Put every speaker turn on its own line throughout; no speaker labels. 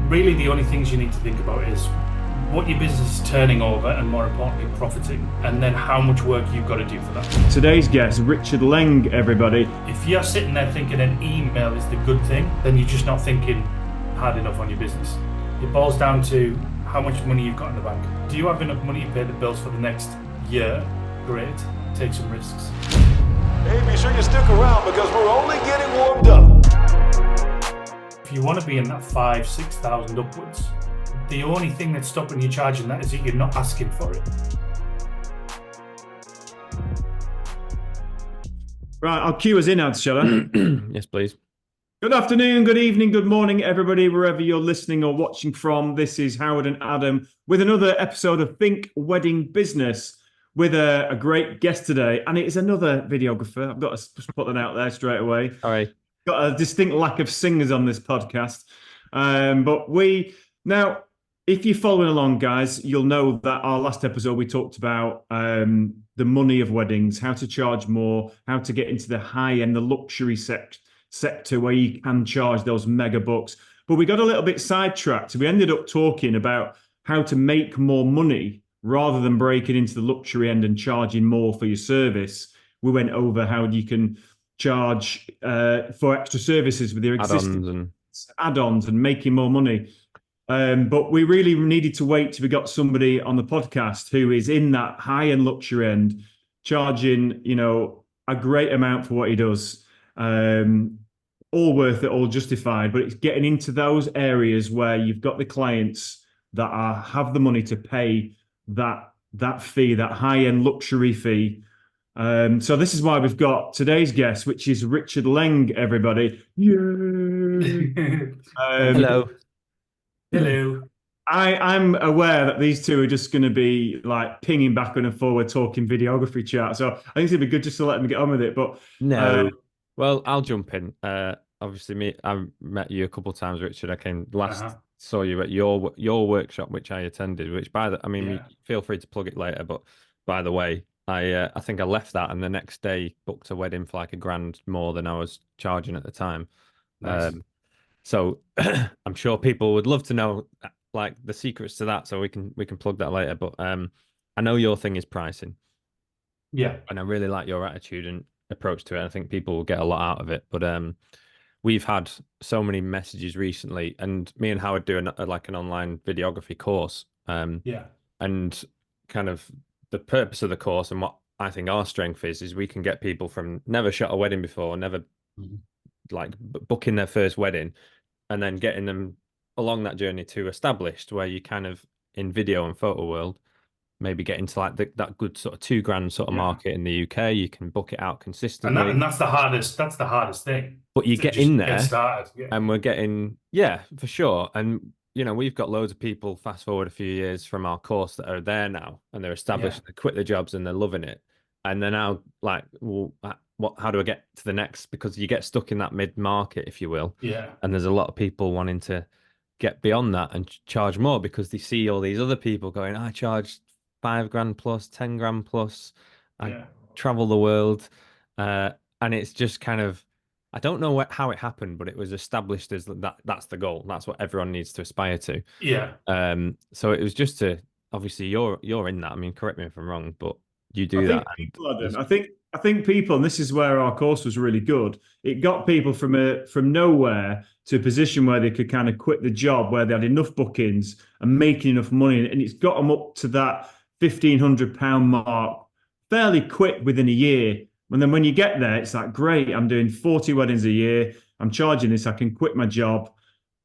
really the only things you need to think about is what your business is turning over and more importantly profiting, and then how much work you've got to do for that.
Today's guest, Richard Leng, everybody.
If you're sitting there thinking an email is the good thing, then you're just not thinking hard enough on your business. It boils down to how much money you've got in the bank. Do you have enough money to pay the bills for the next year? Great, take some risks.
Hey, be sure you stick around because we're only getting warmed up.
If you want to be in that 5,000-6,000 upwards, the only thing that's stopping you charging that is that you're not asking for it.
Right, I'll cue us in, Ad, shall I?
Yes, please.
Good afternoon, good evening, good morning, everybody, wherever you're listening or watching from. This is Howard and Adam with another episode of Think Wedding Business with a great guest today. And it is another videographer. I've got to just put that out there straight away.
All right.
Got a distinct lack of singers on this podcast. Now, if you're following along, guys, you'll know that our last episode we talked about the money of weddings, how to charge more, how to get into the high end, the luxury sector where you can charge those mega bucks. But we got a little bit sidetracked. We ended up talking about how to make more money rather than breaking into the luxury end and charging more for your service. We went over how you can charge for extra services with your existing add-ons and making more money. But we really needed to wait till we got somebody on the podcast who is in that high-end luxury end, charging, a great amount for what he does. All worth it, all justified. But it's getting into those areas where you've got the clients that have the money to pay that fee, that high-end luxury fee. So this is why we've got today's guest, which is Richard Leng, everybody. Yay!
Hello.
Hello.
I'm aware that these two are just going to be like pinging back and forward, talking videography chat. So I think it'd be good just to let them get on with it. But
No. Well, I'll jump in. Obviously, I met you a couple of times, Richard. I came saw you at your workshop, which I attended. Which feel free to plug it later. But by the way, I think I left that, and the next day booked a wedding for like $1,000 more than I was charging at the time.
Nice.
So I'm sure people would love to know like the secrets to that, so we can plug that later. But I know your thing is pricing.
Yeah.
And I really like your attitude and approach to it. I think people will get a lot out of it. But we've had so many messages recently, and me and Howard do an online videography course.
Yeah.
And kind of the purpose of the course and what I think our strength is we can get people from never shot a wedding before, never like booking their first wedding, and then getting them along that journey to established, where you kind of in video and photo world maybe get into like that good sort of $2,000 sort of market in the UK. You can book it out consistently,
and that's the hardest thing.
But you get in there,
get started,
and we're getting for sure. And we've got loads of people fast forward a few years from our course that are there now, and they're established, they quit their jobs and they're loving it, and they're now like, well, how do I get to the next? Because you get stuck in that mid market, if you will.
Yeah.
And there's a lot of people wanting to get beyond that and charge more because they see all these other people going, I charge $5,000 plus, $10,000 plus. I travel the world. And it's just kind of, I don't know how it happened, but it was established as that's the goal. That's what everyone needs to aspire to.
Yeah.
So it was just to, obviously you're in that. I mean, correct me if I'm wrong, but you do that.
I think people, and this is where our course was really good. It got people from nowhere to a position where they could kind of quit the job, where they had enough bookings and making enough money, and it's got them up to that £1,500 mark fairly quick within a year. And then when you get there, it's like, great, I'm doing 40 weddings a year. I'm charging this. I can quit my job.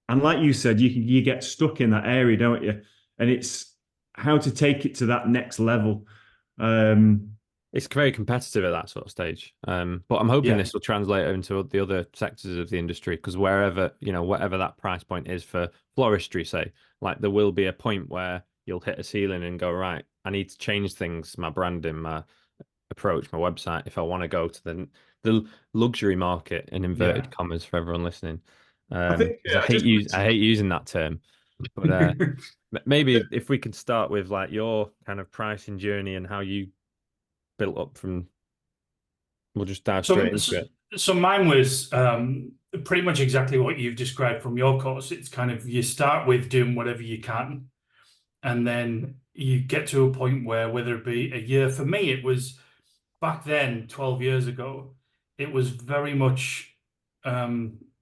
And like you said, you get stuck in that area, don't you? And it's how to take it to that next level.
It's very competitive at that sort of stage. But I'm hoping this will translate into the other sectors of the industry, because whatever that price point is for floristry, say, like there will be a point where you'll hit a ceiling and go, right, I need to change things, my branding, my approach, my website, if I want to go to the luxury market, in inverted commas for everyone listening. I hate using that term. But maybe if we could start with like your kind of pricing journey and how you built up from, we'll just dive straight into it.
So mine was pretty much exactly what you've described from your course. It's kind of you start with doing whatever you can, and then you get to a point where, whether it be a year, for me, it was back then, 12 years ago, it was very much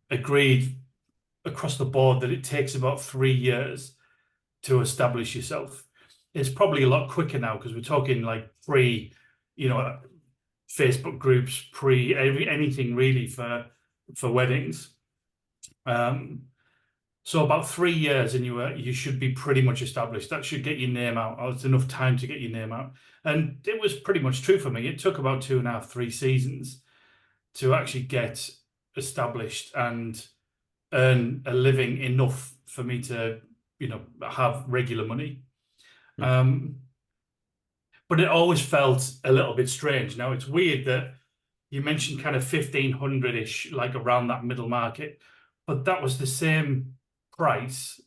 agreed across the board that it takes about 3 years to establish yourself. It's probably a lot quicker now because we're talking like pre, Facebook groups, pre anything really for weddings. So about 3 years, and you should be pretty much established. That should get your name out. Or it's enough time to get your name out. And it was pretty much true for me. It took about 2.5, 3 seasons to actually get established and earn a living enough for me to, have regular money. But it always felt a little bit strange. Now, it's weird that you mentioned kind of 1,500-ish, like around that middle market, but that was the same price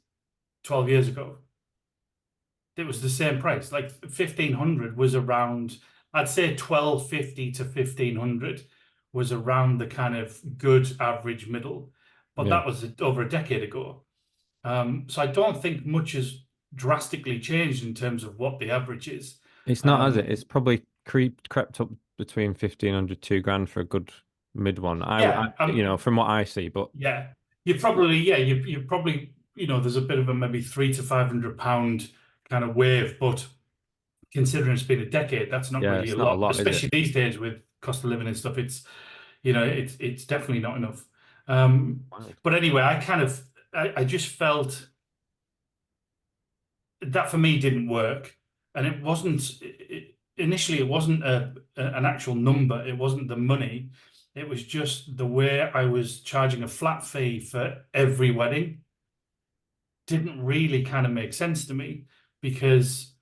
12 years ago. It was the same price. Like 1,500 was around, I'd say 1,250 to 1,500 was around the kind of good average middle, but that was over a decade ago. So I don't think much has drastically changed in terms of what the average is.
It's not, has it? It's probably crept up between 1,500, 2 grand for a good mid one. From what I see, but
yeah, you probably, there's a bit of a maybe £300 to £500 kind of wave, but considering it's been a decade, that's not really a lot, especially these days with cost of living and stuff. It's, it's definitely not enough. But anyway, I just felt that for me didn't work, and it wasn't initially. It wasn't an actual number. It wasn't the money. It was just the way I was charging a flat fee for every wedding didn't really kind of make sense to me, because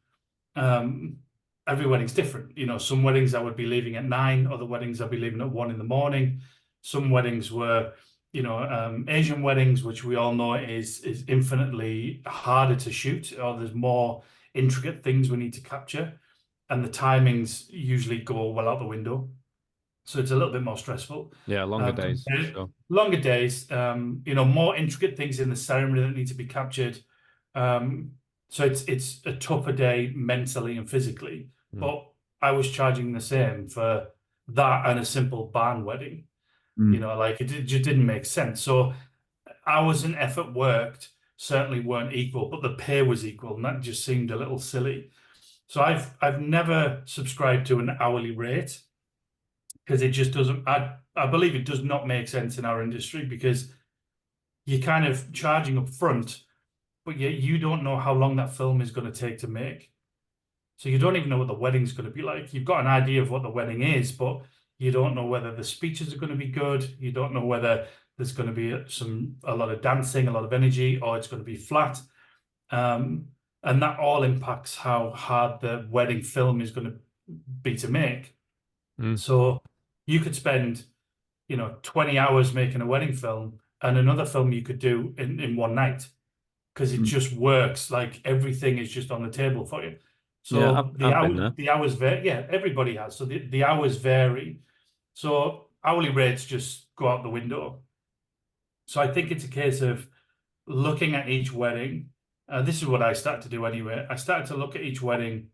every wedding's different. Some weddings I would be leaving at 9, other weddings I'd be leaving at 1 in the morning. Some weddings were, Asian weddings, which we all know is infinitely harder to shoot, or there's more intricate things we need to capture, and the timings usually go well out the window. So it's a little bit more stressful.
Yeah, longer days. Sure.
Longer days, more intricate things in the ceremony that need to be captured. So it's a tougher day mentally and physically. But I was charging the same for that and a simple barn wedding. It just didn't make sense. So hours and effort worked certainly weren't equal, but the pay was equal, and that just seemed a little silly. So I've never subscribed to an hourly rate, because it just doesn't. I believe it does not make sense in our industry, because you're kind of charging up front, but yet you don't know how long that film is going to take to make. So you don't even know what the wedding's going to be like. You've got an idea of what the wedding is, but you don't know whether the speeches are going to be good. You don't know whether there's going to be a lot of dancing, a lot of energy, or it's going to be flat. And that all impacts how hard the wedding film is going to be to make. So you could spend, 20 hours making a wedding film, and another film you could do in one night, because it just works. Like everything is just on the table for you. So the hours vary. Yeah, everybody has. So the hours vary. So hourly rates just go out the window. So I think it's a case of looking at each wedding. This is what I started to do anyway. I started to look at each wedding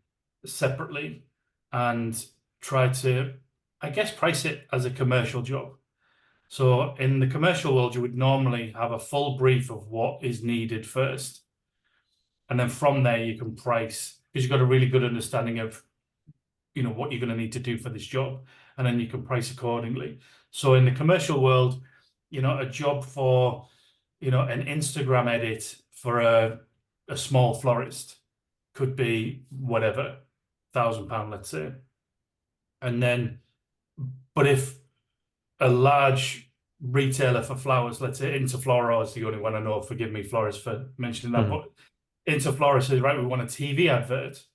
separately and try to, I guess, price it as a commercial job. So in the commercial world, you would normally have a full brief of what is needed first. And then from there, you can price, because you've got a really good understanding of, what you're going to need to do for this job. And then you can price accordingly. So in the commercial world, a job for, an Instagram edit for a small florist could be whatever, £1,000, let's say. And then, but if a large retailer for flowers, let's say Interflora is the only one I know, forgive me, florist, for mentioning that, but Interflora says, right, we want a TV advert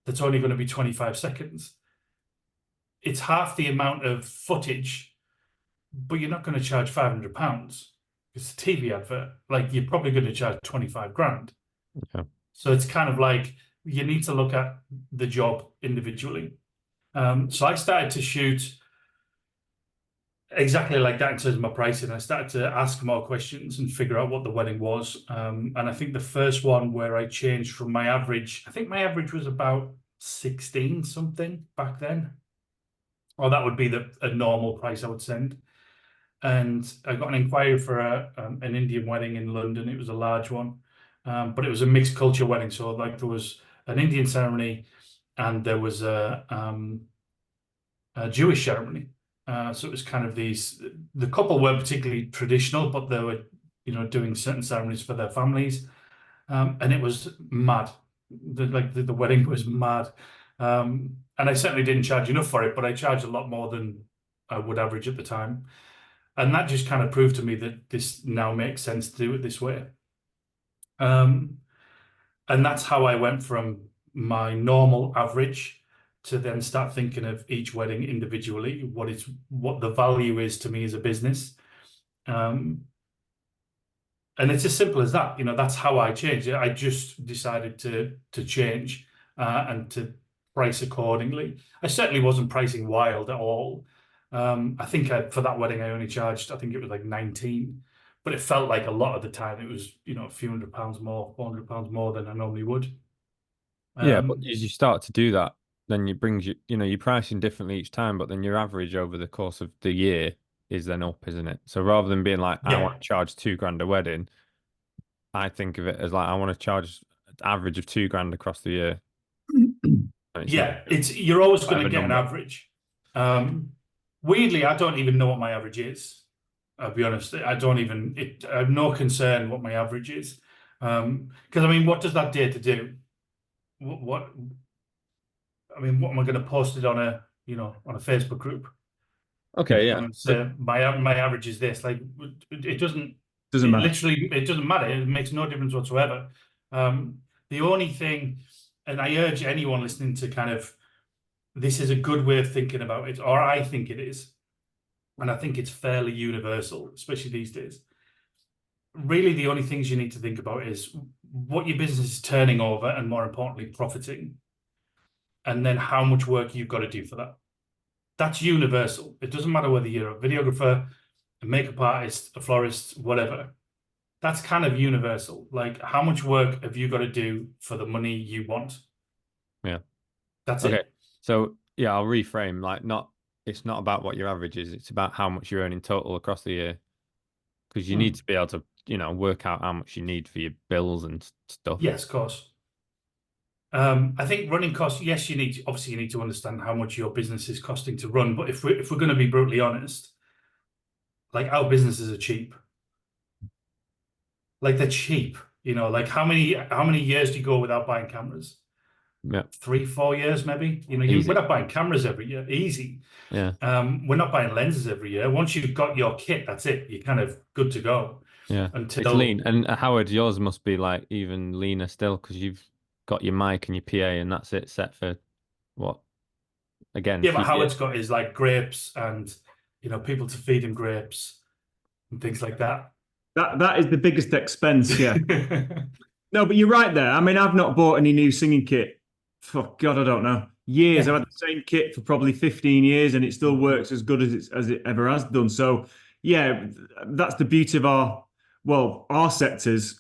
that's only going to be 25 seconds. It's half the amount of footage, but you're not going to charge £500. It's a TV advert. Like, you're probably going to charge 25 grand.
Okay.
So it's kind of like, you need to look at the job individually. So I started to shoot exactly like that in terms of my pricing. I started to ask more questions and figure out what the wedding was. And I think the first one where I changed from my average, I think my average was about 16 something back then. Or that would be a normal price I would send. And I got an inquiry for an Indian wedding in London. It was a large one, but it was a mixed culture wedding. So like there was an Indian ceremony and there was a Jewish ceremony. So it was kind of the couple weren't particularly traditional, but they were, doing certain ceremonies for their families. And it was mad. The wedding was mad. And I certainly didn't charge enough for it, but I charged a lot more than I would average at the time. And that just kind of proved to me that this now makes sense to do it this way. And that's how I went from my normal average to then start thinking of each wedding individually, what the value is to me as a business. And it's as simple as that. That's how I changed it. I just decided to change and to price accordingly. I certainly wasn't pricing wild at all. I think for that wedding I only charged, I think it was like 19, but it felt like a lot of the time it was, a few £100 more, £400 more than I normally would.
Yeah, but as you start to do that, then you brings you're pricing differently each time, but then your average over the course of the year is then up, isn't it? So rather than being like, I
Yeah,
want to charge £2 a wedding, I think of it as like, I want to charge an average of £2 across the year. And it's not
you're always going to
whatever
get an
number.
average. Weirdly, I don't even know what my average is. I'll be honest. I don't even. I have no concern what my average is. Because I mean, what does that data do? What I mean, what am I going to post it on a Facebook group?
Okay, yeah.
And say my average is this. Like it doesn't.
Doesn't
It
matter.
literally, it doesn't matter. It makes no difference whatsoever. The only thing, and I urge anyone listening to kind of, this is a good way of thinking about it, or I think it is, and I think it's fairly universal, especially these days. Really, the only things you need to think about is what your business is turning over, and more importantly, profiting, and then how much work you've got to do for that. That's universal. It doesn't matter whether you're a videographer, a makeup artist, a florist, whatever. That's kind of universal. Like, how much work have you got to do for the money you want?
Yeah.
That's
Okay.
it.
So yeah, I'll reframe. It's not about what your average is. It's about how much you're earning total across the year. Because you need to be able to, work out how much you need for your bills and stuff.
Yes, of course. I think running costs, yes, you need to understand how much your business is costing to run. But if we're going to be brutally honest, like our businesses are cheap. Like they're cheap. Like how many years do you go without buying cameras?
Yeah.
3-4 years, maybe.
Easy.
We're not buying cameras every year. Easy.
Yeah.
We're not buying lenses every year. Once you've got your kit, that's it. You're kind of good to go.
Yeah. It's
Until
lean. And Howard, yours must be like even leaner still because you've got your mic and your PA and that's it set for what? Again,
yeah, but
few
Howard's
years.
got his like grapes and people to feed him grapes and things like that.
That is the biggest expense, yeah. No, but you're right there. I mean, I've not bought any new singing kit for God, I don't know, years.
Yeah.
I've had the same kit for probably 15 years, and it still works as good as it ever has done. So, yeah, that's the beauty of our sectors.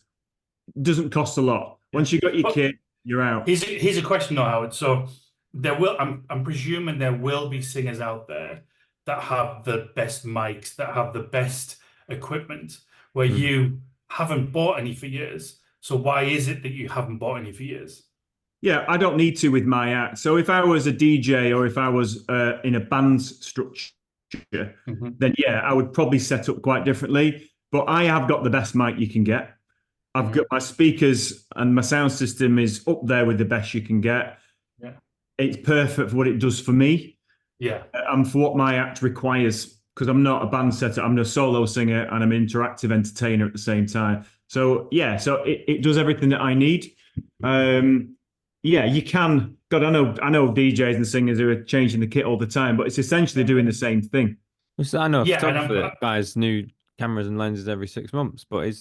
Doesn't cost a lot. Once you got your
But
kit, you're out.
here's a question though, Howard. So I'm presuming there will be singers out there that have the best mics, that have the best equipment, where you haven't bought any for years. So why is it that you haven't bought any for years?
Yeah, I don't need to with my act. So if I was a DJ or if I was in a band structure, then yeah, I would probably set up quite differently. But I have got the best mic you can get. I've got my speakers and my sound system is up there with the best you can get.
Yeah.
It's perfect for what it does for me.
Yeah.
And for what my act requires, because I'm not a band setter, I'm a solo singer and I'm an interactive entertainer at the same time. So yeah, so it does everything that I need. Yeah, you can. God, I know DJs and singers who are changing the kit all the time, but it's essentially doing the same thing.
I know a
Yeah, and
photographer that buys new cameras and lenses every 6 months, but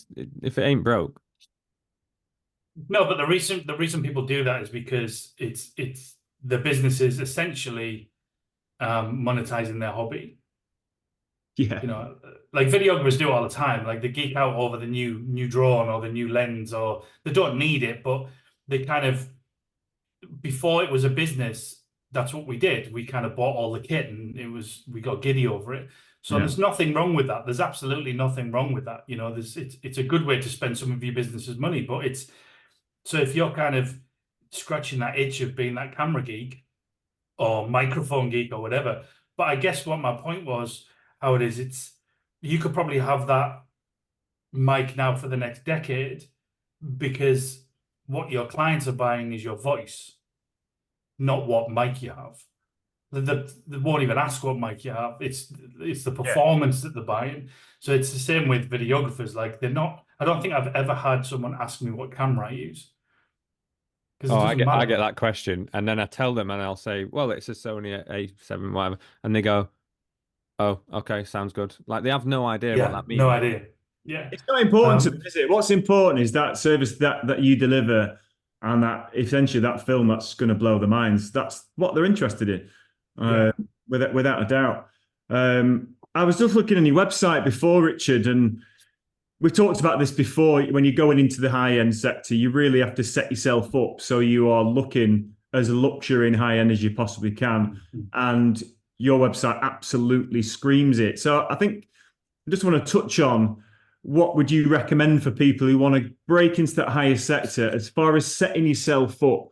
if it ain't broke.
No, but the reason people do that is because it's the business is essentially monetizing their hobby.
Yeah.
You know, like videographers do all the time. Like they geek out over the new drone or the new lens, or they don't need it, but they kind of, before it was a business, that's what we did. We kind of bought all the kit and we got giddy over it. So
Yeah.
there's nothing wrong with that. There's absolutely nothing wrong with that. You know, it's a good way to spend some of your business's money, but so if you're kind of scratching that itch of being that camera geek or microphone geek or whatever. But I guess what my point was, how it is, you could probably have that mic now for the next decade because what your clients are buying is your voice, not what mic you have. They won't even ask what mic you have. It's the performance that they're buying. So it's the same with videographers. Like they're not. I don't think I've ever had someone ask me what camera I use because it
Oh,
doesn't
I
matter.
get that question, and then I tell them, and I'll say, "Well, it's a Sony A7, whatever," and they go, "Oh, okay, sounds good." Like they have no idea what
Yeah,
that
no
means.
idea. Yeah.
It's not important to
Um,
them, is it? What's important is that service that you deliver and that essentially that film that's going to blow their minds. That's what they're interested in,
yeah.
without a doubt. I was just looking on your website before, Richard, and we talked about this before. When you're going into the high end sector, you really have to set yourself up so you are looking as luxury and high end as you possibly can. And your website absolutely screams it. So I think I just want to touch on what would you recommend for people who want to break into that higher sector as far as setting yourself up?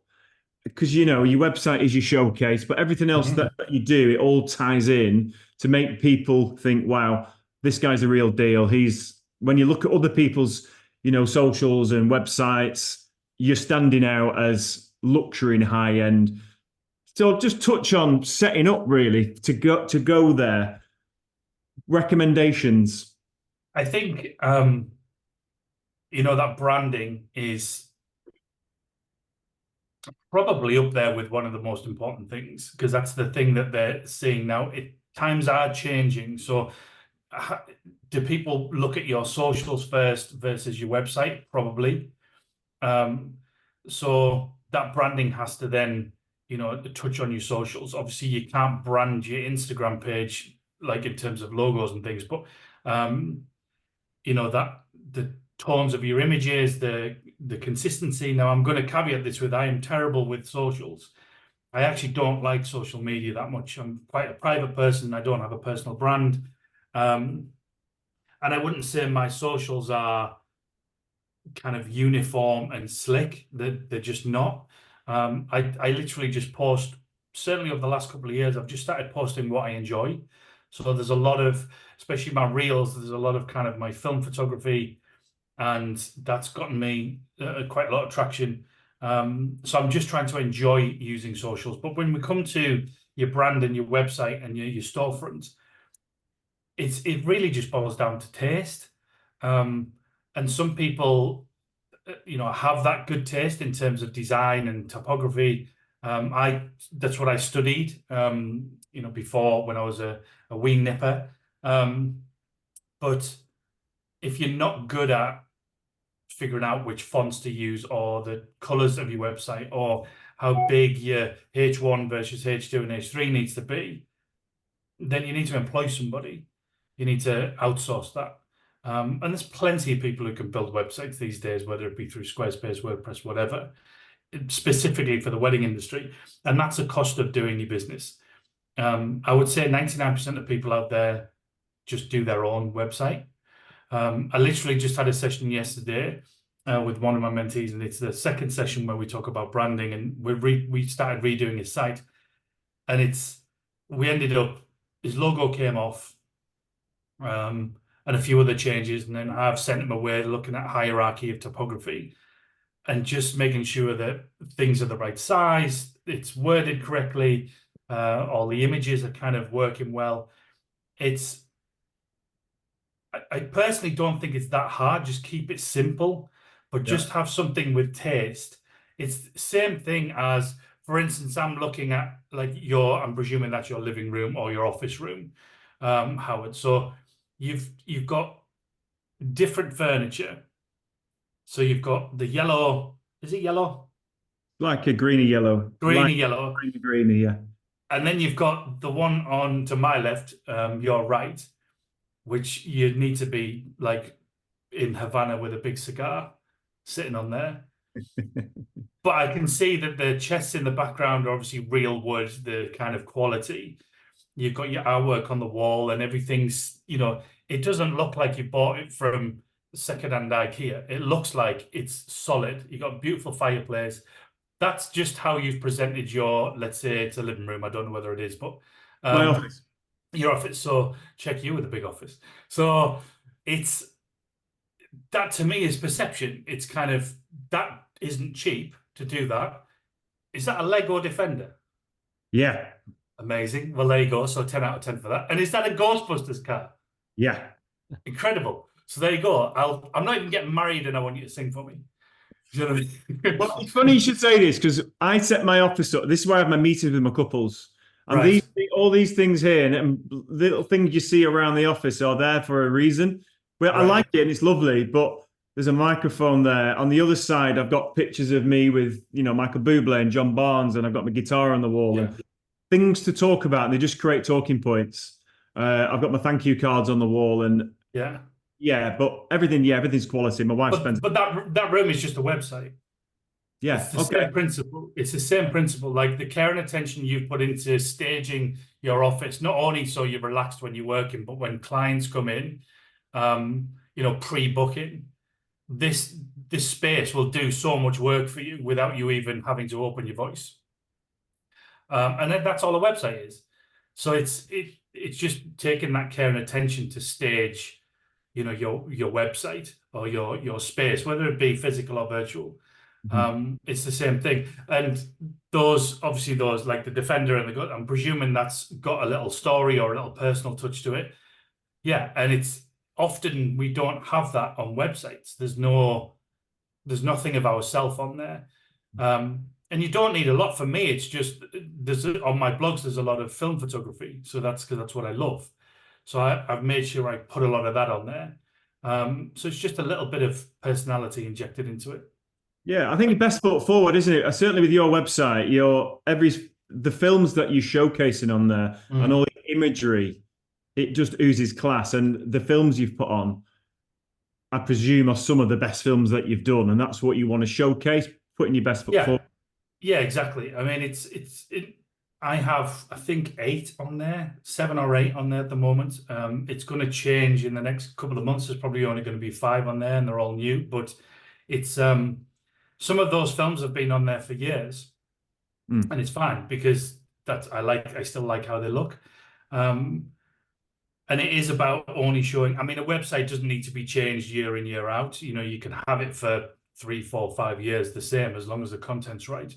Because you know your website is your showcase, but everything else that you do, it all ties in to make people think, "Wow, this guy's a real deal." He's when you look at other people's, socials and websites, you're standing out as luxury and high end. So just touch on setting up really to go there. Recommendations.
I think that branding is probably up there with one of the most important things because that's the thing that they're seeing now. Times are changing, so do people look at your socials first versus your website? Probably. So that branding has to then, touch on your socials. Obviously, you can't brand your Instagram page like in terms of logos and things, but that the tones of your images, the consistency. Now, I'm going to caveat this with I am terrible with socials. I actually don't like social media that much. I'm quite a private person. I don't have a personal brand. And I wouldn't say my socials are kind of uniform and slick. They're just not. I literally just post, certainly over the last couple of years, I've just started posting what I enjoy. So there's a lot of, especially my reels, there's a lot of kind of my film photography, and that's gotten me quite a lot of traction. So I'm just trying to enjoy using socials. But when we come to your brand and your website and your storefront, it really just boils down to taste. And some people, have that good taste in terms of design and topography. That's what I studied, before when I was a wee nipper. But if you're not good at figuring out which fonts to use or the colors of your website or how big your H1 versus H2 and H3 needs to be, then you need to employ somebody. You need to outsource that. And there's plenty of people who can build websites these days, whether it be through Squarespace, WordPress, whatever, specifically for the wedding industry. And that's a cost of doing your business. I would say 99% of people out there just do their own website. I literally just had a session yesterday with one of my mentees, and it's the second session where we talk about branding, and we started redoing his site, and we ended up, his logo came off, and a few other changes, and then I've sent him away looking at hierarchy of topography and just making sure that things are the right size, it's worded correctly, all the images are kind of working well. I personally don't think it's that hard. Just keep it simple, but just have something with taste. It's the same thing as, for instance, I'm looking at like I'm presuming that's your living room or your office room, Howard. So you've got different furniture. So you've got the yellow. Is it yellow?
Like a greeny yellow.
Greeny yellow.
Greeny, yeah.
And then you've got the one on to my left, your right. which you need to be like in Havana with a big cigar sitting on there. But I can see that the chests in the background are obviously real wood, the kind of quality. You've got your artwork on the wall and everything's, it doesn't look like you bought it from secondhand IKEA. It looks like it's solid. You've got a beautiful fireplace. That's just how you've presented your, let's say it's a living room. I don't know whether it is, but
My office.
your office. So check you with a big office. So it's that to me is perception. It's kind of that isn't cheap to do that. Is that a Lego Defender?
Yeah.
Amazing. Well, there you go. So 10 out of 10 for that. And is that a Ghostbusters car?
Yeah.
Incredible. So there you go. I'm not even getting married and I want you to sing for me. You know what I mean?
Well, it's funny you should say this because I set my office up. This is where I have my meetings with my couples. And
Right.
all these things here and little things you see around the office are there for a reason. Well, I
Right.
like it and it's lovely, but there's a microphone there. On the other side, I've got pictures of me with, Michael Bublé and John Barnes, and I've got my guitar on the wall
Yeah.
and things to talk about. And they just create talking points. I've got my thank you cards on the wall and
Yeah.
but everything's quality. My wife spends.
But that room is just a website.
Yeah.
It's the same principle. It's the same principle. Like the care and attention you've put into staging your office, not only so you're relaxed when you're working, but when clients come in, pre-booking, this space will do so much work for you without you even having to open your voice. And then that's all a website is. So it's just taking that care and attention to stage, your website or your space, whether it be physical or virtual. It's the same thing. And those like the Defender and the I'm presuming that's got a little story or a little personal touch to it. Yeah, and it's often we don't have that on websites. There's nothing of ourself on there. And you don't need a lot. For me, it's just on my blogs, there's a lot of film photography. So that's because that's what I love. So I've made sure I put a lot of that on there. So it's just a little bit of personality injected into it.
Yeah, I think the best foot forward, isn't it? Certainly with your website, the films that you're showcasing on there and all the imagery, it just oozes class. And the films you've put on, I presume, are some of the best films that you've done, and that's what you want to showcase, putting your best foot forward.
Yeah, exactly. I mean, I have, I think, 8 on there, 7 or 8 on there at the moment. It's going to change in the next couple of months. There's probably only going to be 5 on there, and they're all new. But it's some of those films have been on there for years, and it's fine because I still like how they look. And it is about only showing. I mean, a website doesn't need to be changed year in, year out. You can have it for 3, 4, 5 years the same as long as the content's right.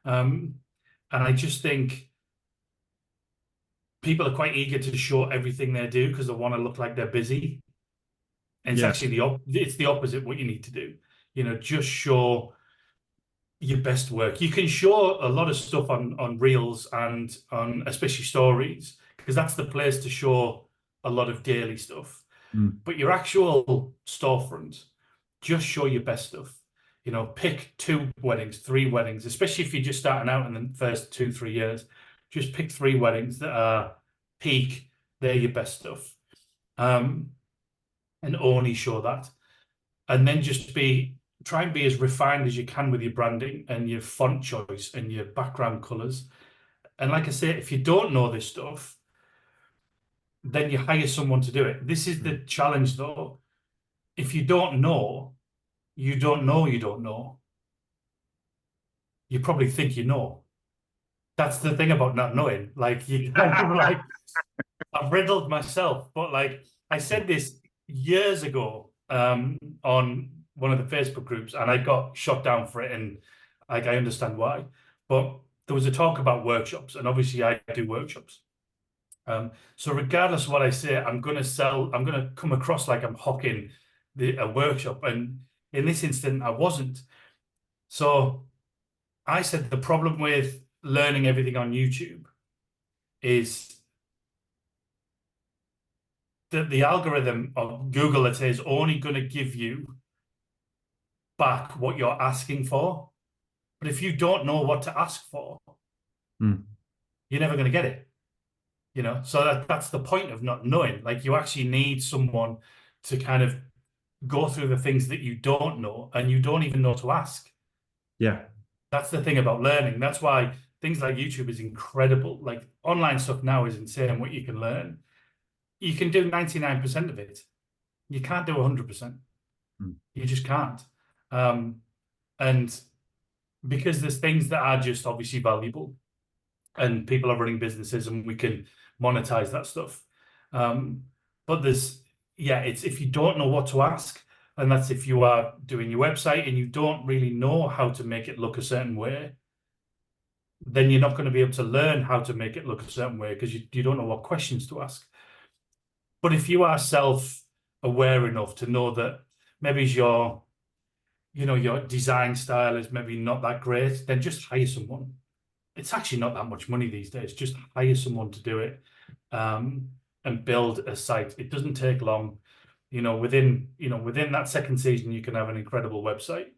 And I just think people are quite eager to show everything they do because they want to look like they're busy. And it's actually it's the opposite what you need to do. Just show your best work. You can show a lot of stuff on Reels and on especially stories because that's the place to show a lot of daily stuff. But your actual storefront, just show your best stuff. Pick 2 weddings, 3 weddings, especially if you're just starting out in the first 2, 3 years. Just pick 3 weddings that are peak. They're your best stuff. And only show that. And then just try and be as refined as you can with your branding and your font choice and your background colors. And like I say, if you don't know this stuff, then you hire someone to do it. This is the challenge, though. If you don't know, you don't know you don't know. You probably think you know. That's the thing about not knowing. Like, you kind of like, I've riddled myself. But like, I said this years ago on one of the Facebook groups, and I got shot down for it, and like I understand why. But there was a talk about workshops, and obviously I do workshops. So regardless of what I say, I'm going to come across like I'm hawking a workshop, and in this instant, I wasn't. So I said the problem with learning everything on YouTube is that the algorithm of Google, let's say, is only going to give you back what you're asking for. But if you don't know what to ask for, you're never going to get it. So that's the point of not knowing. Like, you actually need someone to kind of go through the things that you don't know and you don't even know to ask.
Yeah.
That's the thing about learning. That's why things like YouTube is incredible. Like, online stuff now is insane what you can learn. You can do 99% of it. You can't do 100%.
Mm.
You just can't. And because there's things that are just obviously valuable, and people are running businesses and we can monetize that stuff. But it's if you don't know what to ask, and that's if you are doing your website and you don't really know how to make it look a certain way, then you're not going to be able to learn how to make it look a certain way because you don't know what questions to ask. But if you are self-aware enough to know that maybe your design style is maybe not that great, then just hire someone. It's actually not that much money these days. Just hire someone to do it, and build a site. It doesn't take long. Within that second season, you can have an incredible website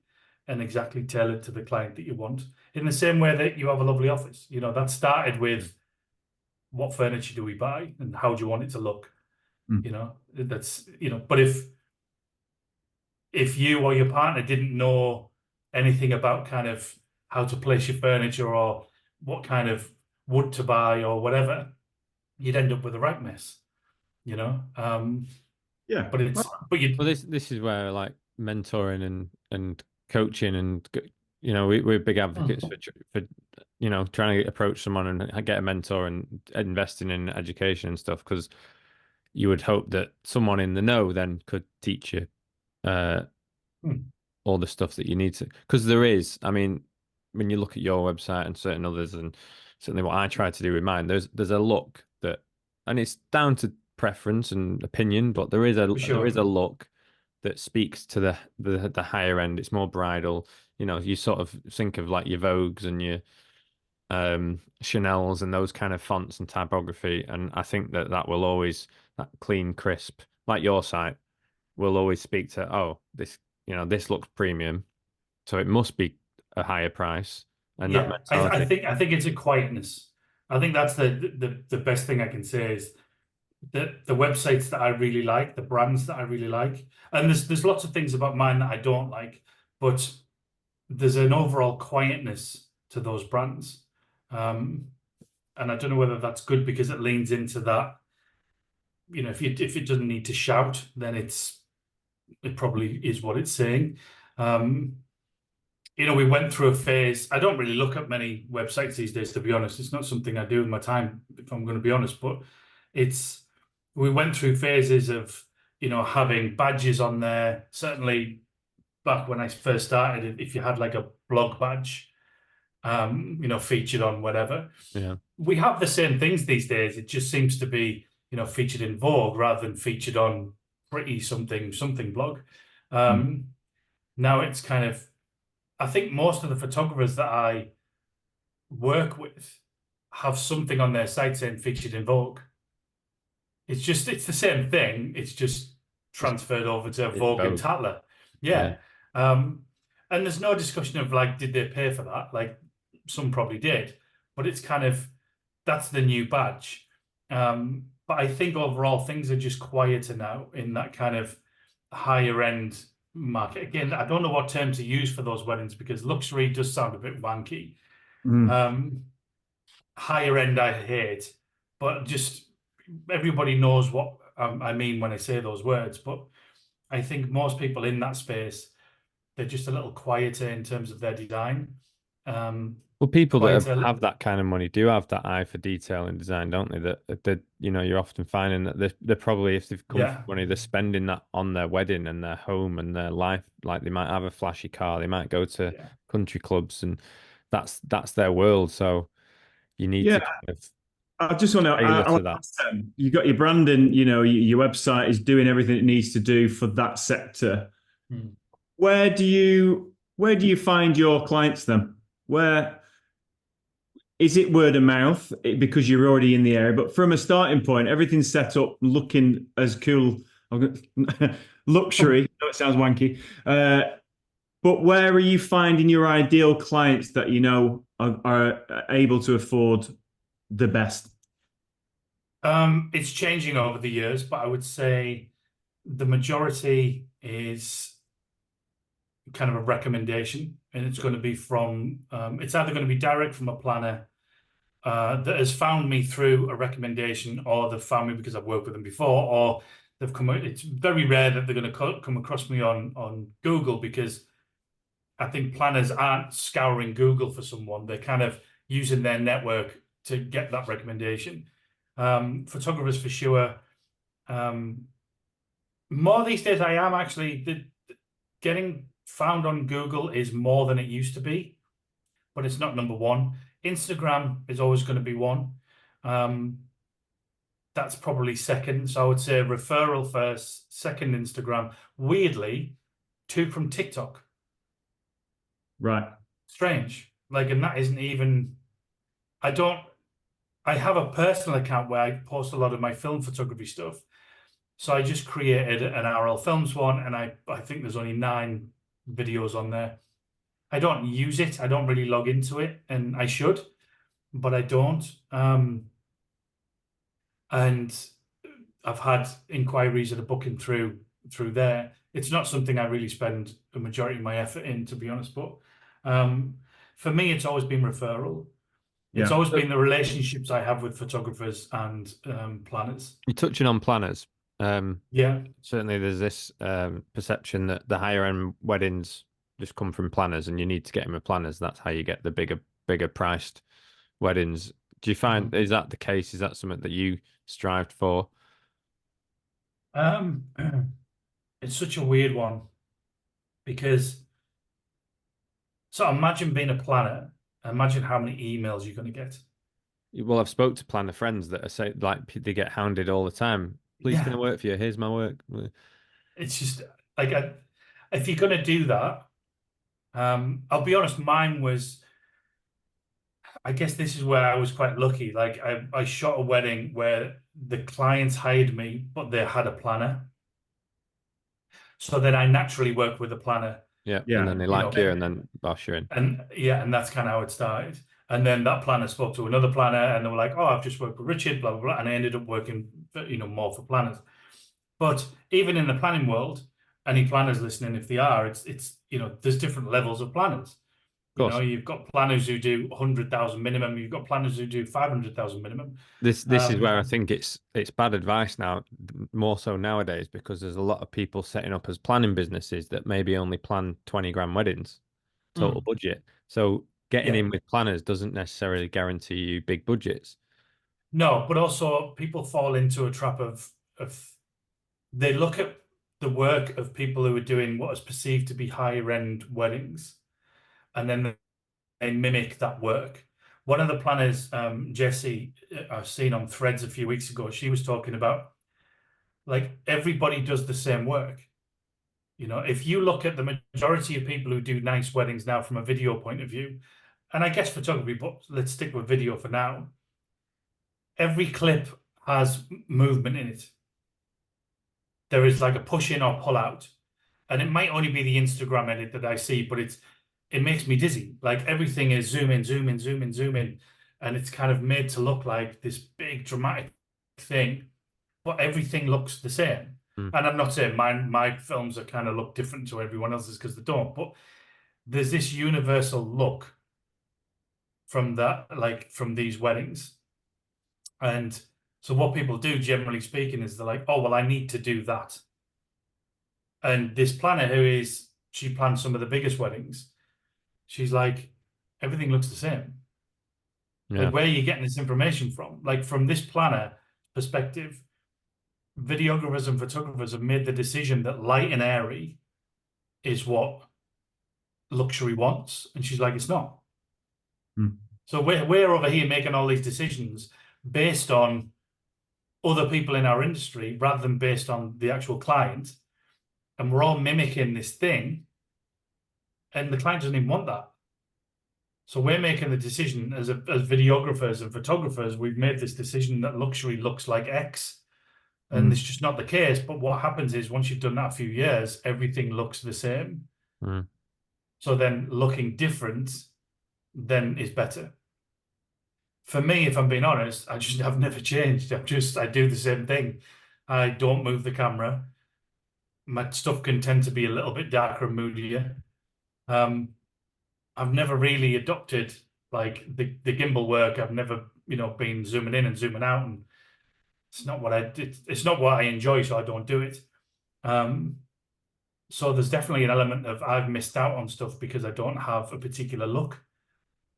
and exactly tailor it to the client that you want. In the same way that you have a lovely office. That started with what furniture do we buy and how do you want it to look?
Mm.
But if you or your partner didn't know anything about kind of how to place your furniture or what kind of wood to buy or whatever, you'd end up with a right mess, you know.
Yeah.
But you,
Well, this is where like mentoring and coaching and we're big advocates for trying to approach someone and get a mentor and investing in education and stuff because you would hope that someone in the know then could teach you uh, all the stuff that you need to. Because there is, I mean, when you look at your website and certain others, and certainly what I try to do with mine, there's a look that, and it's down to preference and opinion, but there is
for sure.
a look that speaks to the higher end. It's more bridal. You sort of think of like your Vogues and your Chanel's and those kind of fonts and typography, and I think that will always, that clean, crisp, like your site, will always speak to, oh, this looks premium, so it must be a higher price, and that
Yeah, I
mentality.
think it's a quietness. I think that's the best thing I can say is that the websites that I really like, the brands that I really like, and there's lots of things about mine that I don't like, but there's an overall quietness to those brands. And I don't know whether that's good because it leans into that. If it doesn't need to shout, then it probably is what it's saying. We went through a phase. I don't really look at many websites these days, to be honest. It's not something I do in my time, if I'm going to be honest. But we went through phases of, having badges on there. Certainly back when I first started, if you had like a blog badge, featured on whatever.
Yeah.
We have the same things these days. It just seems to be, featured in Vogue rather than featured on pretty something blog. Now it's kind of, I think most of the photographers that I work with have something on their site saying featured in Vogue. It's the same thing. It's just transferred over to Vogue and
Vogue.
Tatler. Yeah. And there's no discussion of like, did they pay for that? Like, some probably did, but it's kind of, that's the new badge. But I think overall things are just quieter now in that kind of higher end market. Again, I don't know what term to use for those weddings because luxury does sound a bit wanky. Higher end I hate, but just everybody knows what I mean when I say those words. But I think most people in that space, they're just a little quieter in terms of their design.
Well, people that
Quieter.
have that kind of money do have that eye for detail in design, don't they? That you're often finding that they're probably, if they've come from money, they're spending that on their wedding and their home and their life. Like they might have a flashy car, they might go to country clubs, and that's their world. So you need to kind of
I just want to
tailor to that.
You got your branding, your website is doing everything it needs to do for that sector. Where do you find your clients then? Where is it word of mouth because you're already in the area? But from a starting point, everything's set up looking as cool. Luxury. No, it sounds wanky. But where are you finding your ideal clients that are able to afford the best?
It's changing over the years, but I would say the majority is kind of a recommendation, and it's going to be from it's either going to be direct from a planner that has found me through a recommendation, or they've found me because I've worked with them before, or they've come. It's very rare that they're going to come across me on Google, because I think planners aren't scouring Google for someone. They're kind of using their network to get that recommendation. Photographers for sure. More these days, I am actually getting found on Google is more than it used to be, but it's not number one. Instagram is always going to be one. That's probably second. So I would say referral first, second Instagram. Weirdly, two from TikTok.
Right.
Strange. Like, and that isn't even. I have a personal account where I post a lot of my film photography stuff. So I just created an RL Films one, and I think there's only 9 videos on there. I don't use it. I don't really log into it, and I should, but I don't. And I've had inquiries that are booking through there. It's not something I really spend the majority of my effort in, to be honest. But for me, it's always been referral. It's always been the relationships I have with photographers and planners.
You're touching on planners.
Yeah.
Certainly there's this perception that the higher end weddings just come from planners, and you need to get them with planners. That's how you get the bigger priced weddings. Do you find, is that the case? Is that something that you strived for?
It's such a weird one, because so imagine being a planner. Imagine how many emails you're going to get.
Well, I've spoke to planner friends that are say like they get hounded all the time. Please, can I work for you? Here's my work.
It's just like, if you're going to do that, I'll be honest, mine was, I guess this is where I was quite lucky. Like, I shot a wedding where the clients hired me, but they had a planner. So then I naturally worked with a planner.
Yeah. And then they like you, and then bosh you in.
And and that's kind of how it started. And then that planner spoke to another planner, and they were like, "Oh, I've just worked with Richard, blah blah blah," and I ended up working, more for planners. But even in the planning world, any planners listening, if they are, it's there's different levels of planners. You've got planners who do 100,000 minimum. You've got planners who do 500,000 minimum.
This is where I think it's bad advice now, more so nowadays, because there's a lot of people setting up as planning businesses that maybe only plan 20 grand weddings total budget. So getting in with planners doesn't necessarily guarantee you big budgets.
No, but also people fall into a trap of they look at the work of people who are doing what is perceived to be higher end weddings, and then they mimic that work. One of the planners, Jessie, I've seen on Threads a few weeks ago, she was talking about, like, everybody does the same work. If you look at the majority of people who do nice weddings now from a video point of view, and I guess photography, but let's stick with video for now. Every clip has movement in it. There is like a push in or pull out, and it might only be the Instagram edit that I see, but it makes me dizzy. Like, everything is zoom in, zoom in, zoom in, zoom in, and it's kind of made to look like this big dramatic thing, but everything looks the same. And I'm not saying my films are kind of look different to everyone else's, because they don't, but there's this universal look from that, like, from these weddings. And so what people do, generally speaking, is they're like, "Oh, well, I need to do that." And this planner, she plans some of the biggest weddings, she's like, everything looks the same. Like, where are you getting this information from? Like, from this planner perspective, videographers and photographers have made the decision that light and airy is what luxury wants. And she's like, it's not. So we're over here making all these decisions based on other people in our industry rather than based on the actual client. And we're all mimicking this thing, and the client doesn't even want that. So we're making the decision as videographers and photographers, we've made this decision that luxury looks like X, and it's just not the case. But what happens is, once you've done that a few years, everything looks the same. So then looking different then is better. For me, if I'm being honest, I've never changed. I do the same thing. I don't move the camera. My stuff can tend to be a little bit darker and moodier. Um, I've never really adopted like the gimbal work. I've never, been zooming in and zooming out, and it's not what I enjoy, so I don't do it. So there's definitely an element of I've missed out on stuff because I don't have a particular look.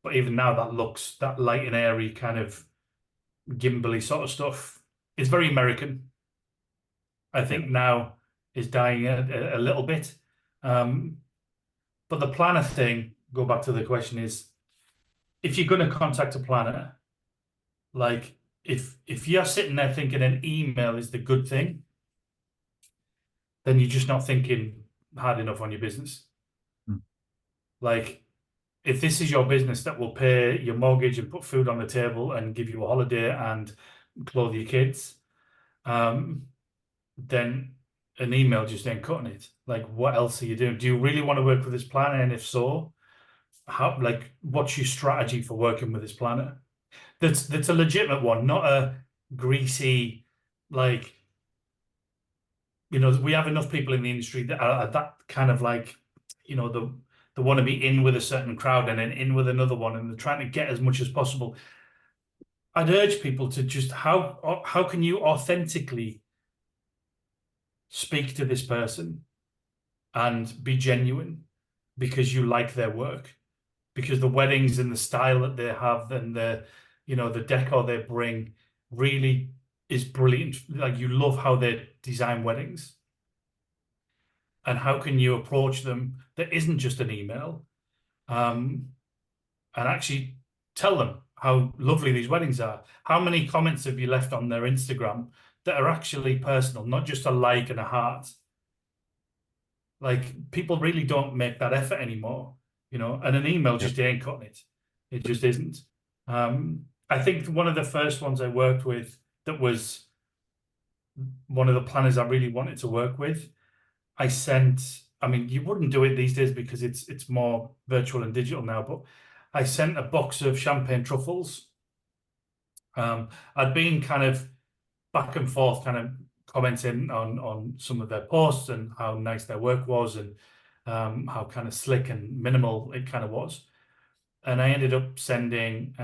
But even now, that light and airy kind of gimbally sort of stuff is very American. I think now is dying a little bit. But the planner thing, go back to the question, is if you're going to contact a planner, like if you're sitting there thinking an email is the good thing, then you're just not thinking hard enough on your business. Like, if this is your business that will pay your mortgage and put food on the table and give you a holiday and clothe your kids, then an email just ain't cutting it. Like, what else are you doing? Do you really want to work with this planner? And if so, what's your strategy for working with this planner? That's a legitimate one, not a greasy, like, we have enough people in the industry that are that kind of like, they want to be in with a certain crowd and then in with another one, and they're trying to get as much as possible. I'd urge people to just how can you authentically speak to this person and be genuine because you like their work, because the weddings and the style that they have and the decor they bring really is brilliant. Like, you love how they design weddings. And how can you approach them that isn't just an email, and actually tell them how lovely these weddings are? How many comments have you left on their Instagram that are actually personal, not just a like and a heart? Like, people really don't make that effort anymore, and an email just ain't cutting it. It just isn't. I think one of the first ones I worked with that was one of the planners I really wanted to work with, I mean, you wouldn't do it these days because it's more virtual and digital now, but I sent a box of champagne truffles. I'd been kind of back and forth, kind of commenting on some of their posts and how nice their work was, and how kind of slick and minimal it kind of was. And I ended up sending,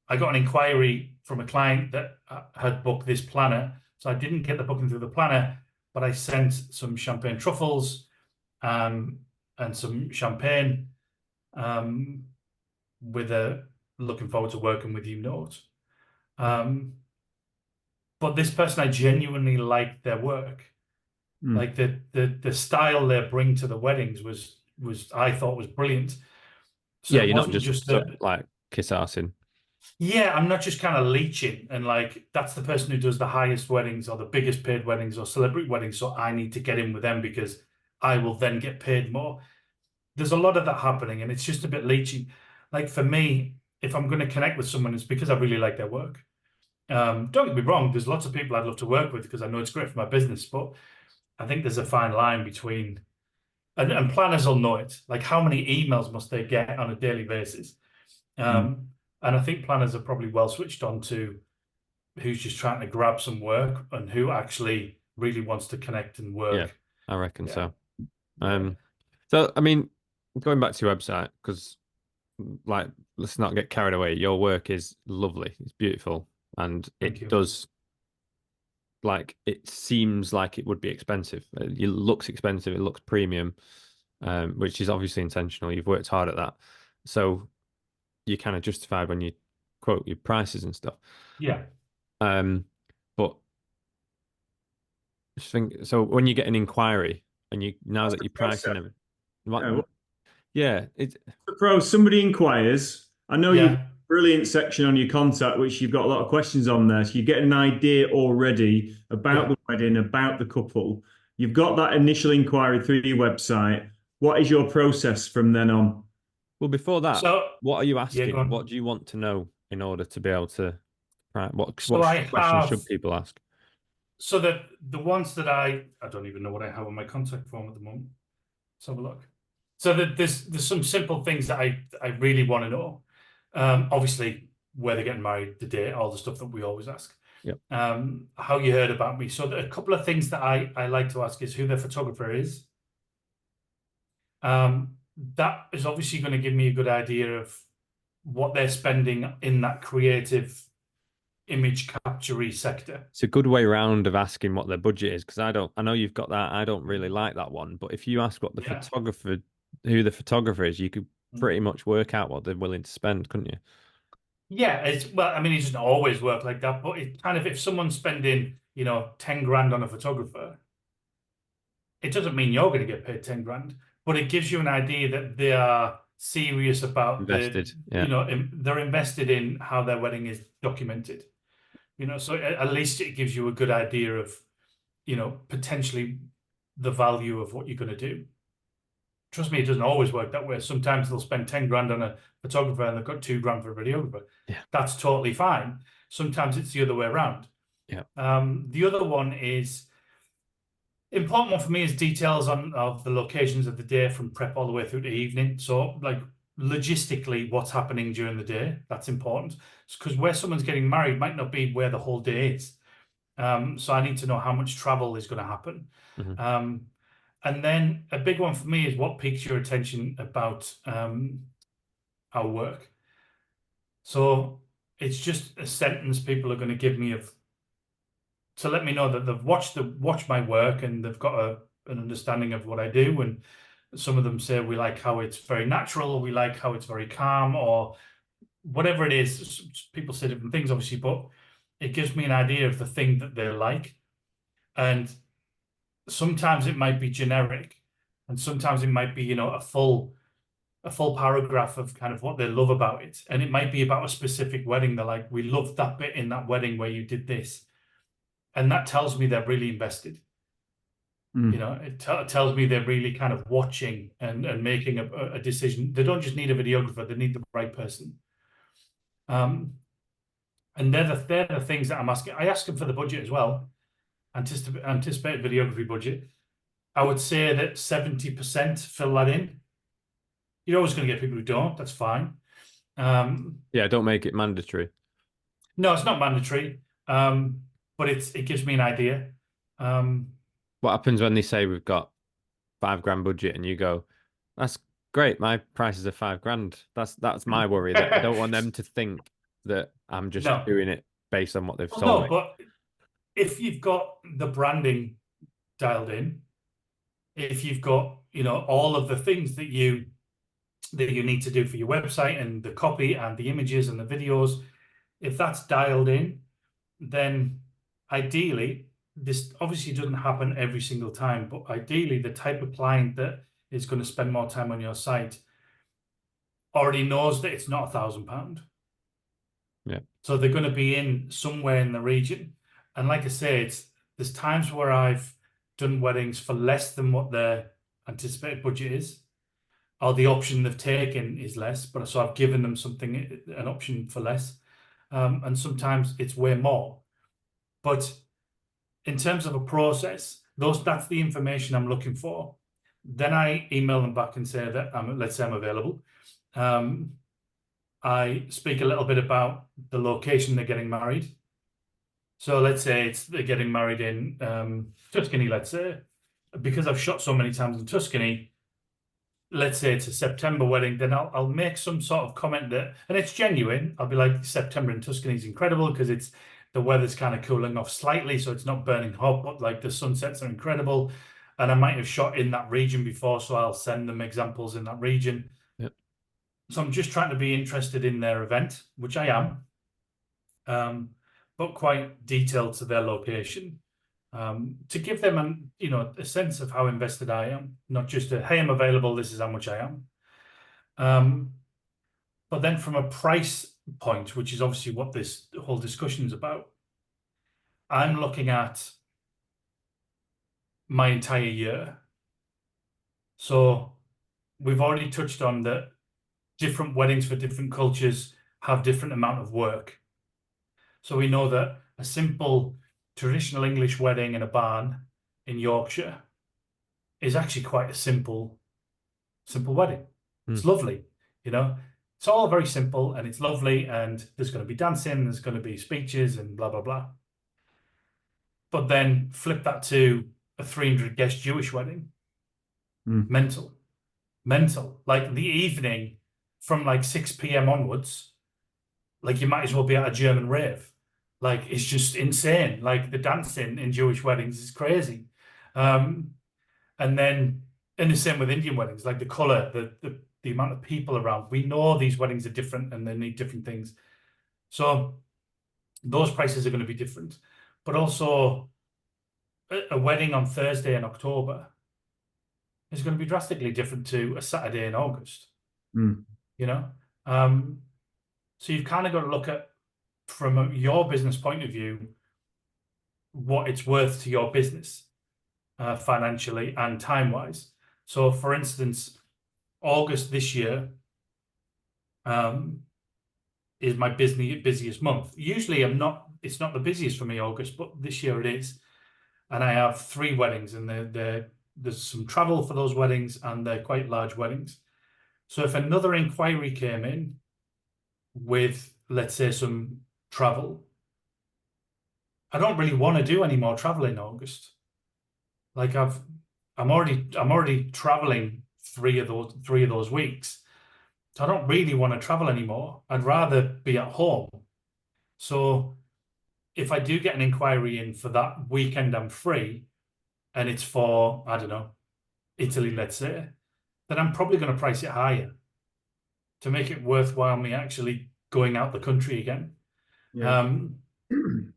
I got an inquiry from a client that had booked this planner. So I didn't get the booking through the planner, but I sent some champagne truffles and some champagne with a looking forward to working with you note. But this person, I genuinely liked their work. Like the style they bring to the weddings was I thought was brilliant. So
you're not just like kiss arsing.
Yeah, I'm not just kind of leeching and like that's the person who does the highest weddings or the biggest paid weddings or celebrity weddings, so I need to get in with them because I will then get paid more. There's a lot of that happening, and it's just a bit leeching. Like, for me, if I'm going to connect with someone, it's because I really like their work. Don't get me wrong, there's lots of people I'd love to work with because I know it's great for my business, but I think there's a fine line between, and planners will know it, like how many emails must they get on a daily basis? And I think planners are probably well switched on to who's just trying to grab some work and who actually really wants to connect and work.
Yeah, I reckon so. So, I mean, going back to your website, because, like, let's not get carried away. Your work is lovely. It's beautiful. And it does, like, it seems like it would be expensive. It looks expensive. It looks premium, which is obviously intentional. You've worked hard at that. So you're kind of justified when you quote your prices and stuff.
Yeah.
But just think, so when you get an inquiry and now that you're pricing them, it's
somebody inquires. I know you've got a brilliant section on your contact, which you've got a lot of questions on there. So you get an idea already about the wedding, about the couple. You've got that initial inquiry through your website. What is your process from then on?
Well, before that, what are you asking?
Yeah,
what do you want to know in order to be able to? What questions should people ask?
So the ones that I don't even know what I have on my contact form at the moment. Let's have a look. So there's some simple things that I really want to know. Obviously, where they're getting married, the date, all the stuff that we always ask.
Yep.
How you heard about me. So a couple of things that I like to ask is who the photographer is. That is obviously going to give me a good idea of what they're spending in that creative image capture sector.
It's a good way round of asking what their budget is, because I know you've got that. I don't really like that one, but if you ask what the photographer, who the photographer is, you could pretty much work out what they're willing to spend, couldn't you?
Yeah, well, I mean, it doesn't always work like that, but it kind of, if someone's spending, 10 grand on a photographer, it doesn't mean you're going to get paid 10 grand, but it gives you an idea that they are serious about
Invested, yeah.
They're invested in how their wedding is documented. So at least it gives you a good idea of, potentially the value of what you're going to do. Trust me, it doesn't always work that way. Sometimes they'll spend 10 grand on a photographer and they've got 2 grand for a videographer.
Yeah.
That's totally fine. Sometimes it's the other way around.
Yeah.
The other one is important one for me is details of the locations of the day from prep all the way through to evening. So like logistically, what's happening during the day, that's important. Because where someone's getting married might not be where the whole day is. So I need to know how much travel is going to happen.
Mm-hmm.
And then a big one for me is what piques your attention about our work. So it's just a sentence people are going to give me to let me know that they've watched my work and they've got an understanding of what I do. And some of them say we like how it's very natural, or we like how it's very calm, or whatever it is. People say different things, obviously, but it gives me an idea of the thing that they like. And sometimes it might be generic, and sometimes it might be, a full paragraph of kind of what they love about it. And it might be about a specific wedding. They're like, we loved that bit in that wedding where you did this. And that tells me they're really invested. It tells me they're really kind of watching and making a decision. They don't just need a videographer, they need the right person. And they're the things that I'm asking. I ask them for the budget as well. Anticipated videography budget. I would say that 70% fill that in. You're always going to get people who don't. That's fine.
Yeah, don't make it mandatory.
No, it's not mandatory. But it gives me an idea.
What happens when they say we've got 5 grand budget and you go, that's great, my prices are 5 grand. That's my worry. That I don't want them to think that I'm just doing it based on what they've told me.
But if you've got the branding dialed in, if you've got all of the things that you need to do for your website and the copy and the images and the videos, if that's dialed in, then ideally, this obviously doesn't happen every single time, but ideally the type of client that is going to spend more time on your site already knows that it's not £1,000.
Yeah.
So they're going to be in somewhere in the region. And like I say, there's times where I've done weddings for less than what their anticipated budget is, or the option they've taken is less, but so I've given them an option for less. And sometimes it's way more. But in terms of a process, that's the information I'm looking for. Then I email them back and say that let's say I'm available. I speak a little bit about the location they're getting married. So let's say they're getting married in Tuscany, let's say. Because I've shot so many times in Tuscany, let's say it's a September wedding, then I'll make some sort of comment and it's genuine. I'll be like, September in Tuscany is incredible because the weather's kind of cooling off slightly, so it's not burning hot, but like the sunsets are incredible. And I might have shot in that region before, so I'll send them examples in that region.
Yep.
So I'm just trying to be interested in their event, which I am, but quite detailed to their location, to give them a sense of how invested I am, not just hey, I'm available, this is how much I am. But then from a price point, which is obviously what this whole discussion is about, I'm looking at my entire year. So we've already touched on that different weddings for different cultures have different amount of work. So we know that a simple traditional English wedding in a barn in Yorkshire is actually quite a simple wedding. It's lovely, It's all very simple and it's lovely, and there's going to be dancing, there's going to be speeches and blah, blah, blah. But then flip that to a 300 guest Jewish wedding. Mental. Mental. Like the evening from like 6 p.m. onwards, like you might as well be at a German rave. Like it's just insane. Like the dancing in Jewish weddings is crazy. And then in the same with Indian weddings, like the color, the amount of people around. We know these weddings are different and they need different things. So those prices are going to be different. But also a wedding on Thursday in October is going to be drastically different to a Saturday in August. You know? So you've kind of got to look at, from your business point of view, what it's worth to your business financially and time-wise. So for instance, August this year is my busiest month. Usually it's not the busiest for me, August, but this year it is. And I have 3 weddings, and there's some travel for those weddings, and they're quite large weddings. So if another inquiry came in with, let's say, some travel, I don't really want to do any more travel in August. Like I'm already traveling three of those weeks. So I don't really want to travel anymore. I'd rather be at home. So if I do get an inquiry in for that weekend, I'm free, and it's for, I don't know, Italy, let's say, then I'm probably going to price it higher to make it worthwhile me actually going out the country again.
Yeah.
And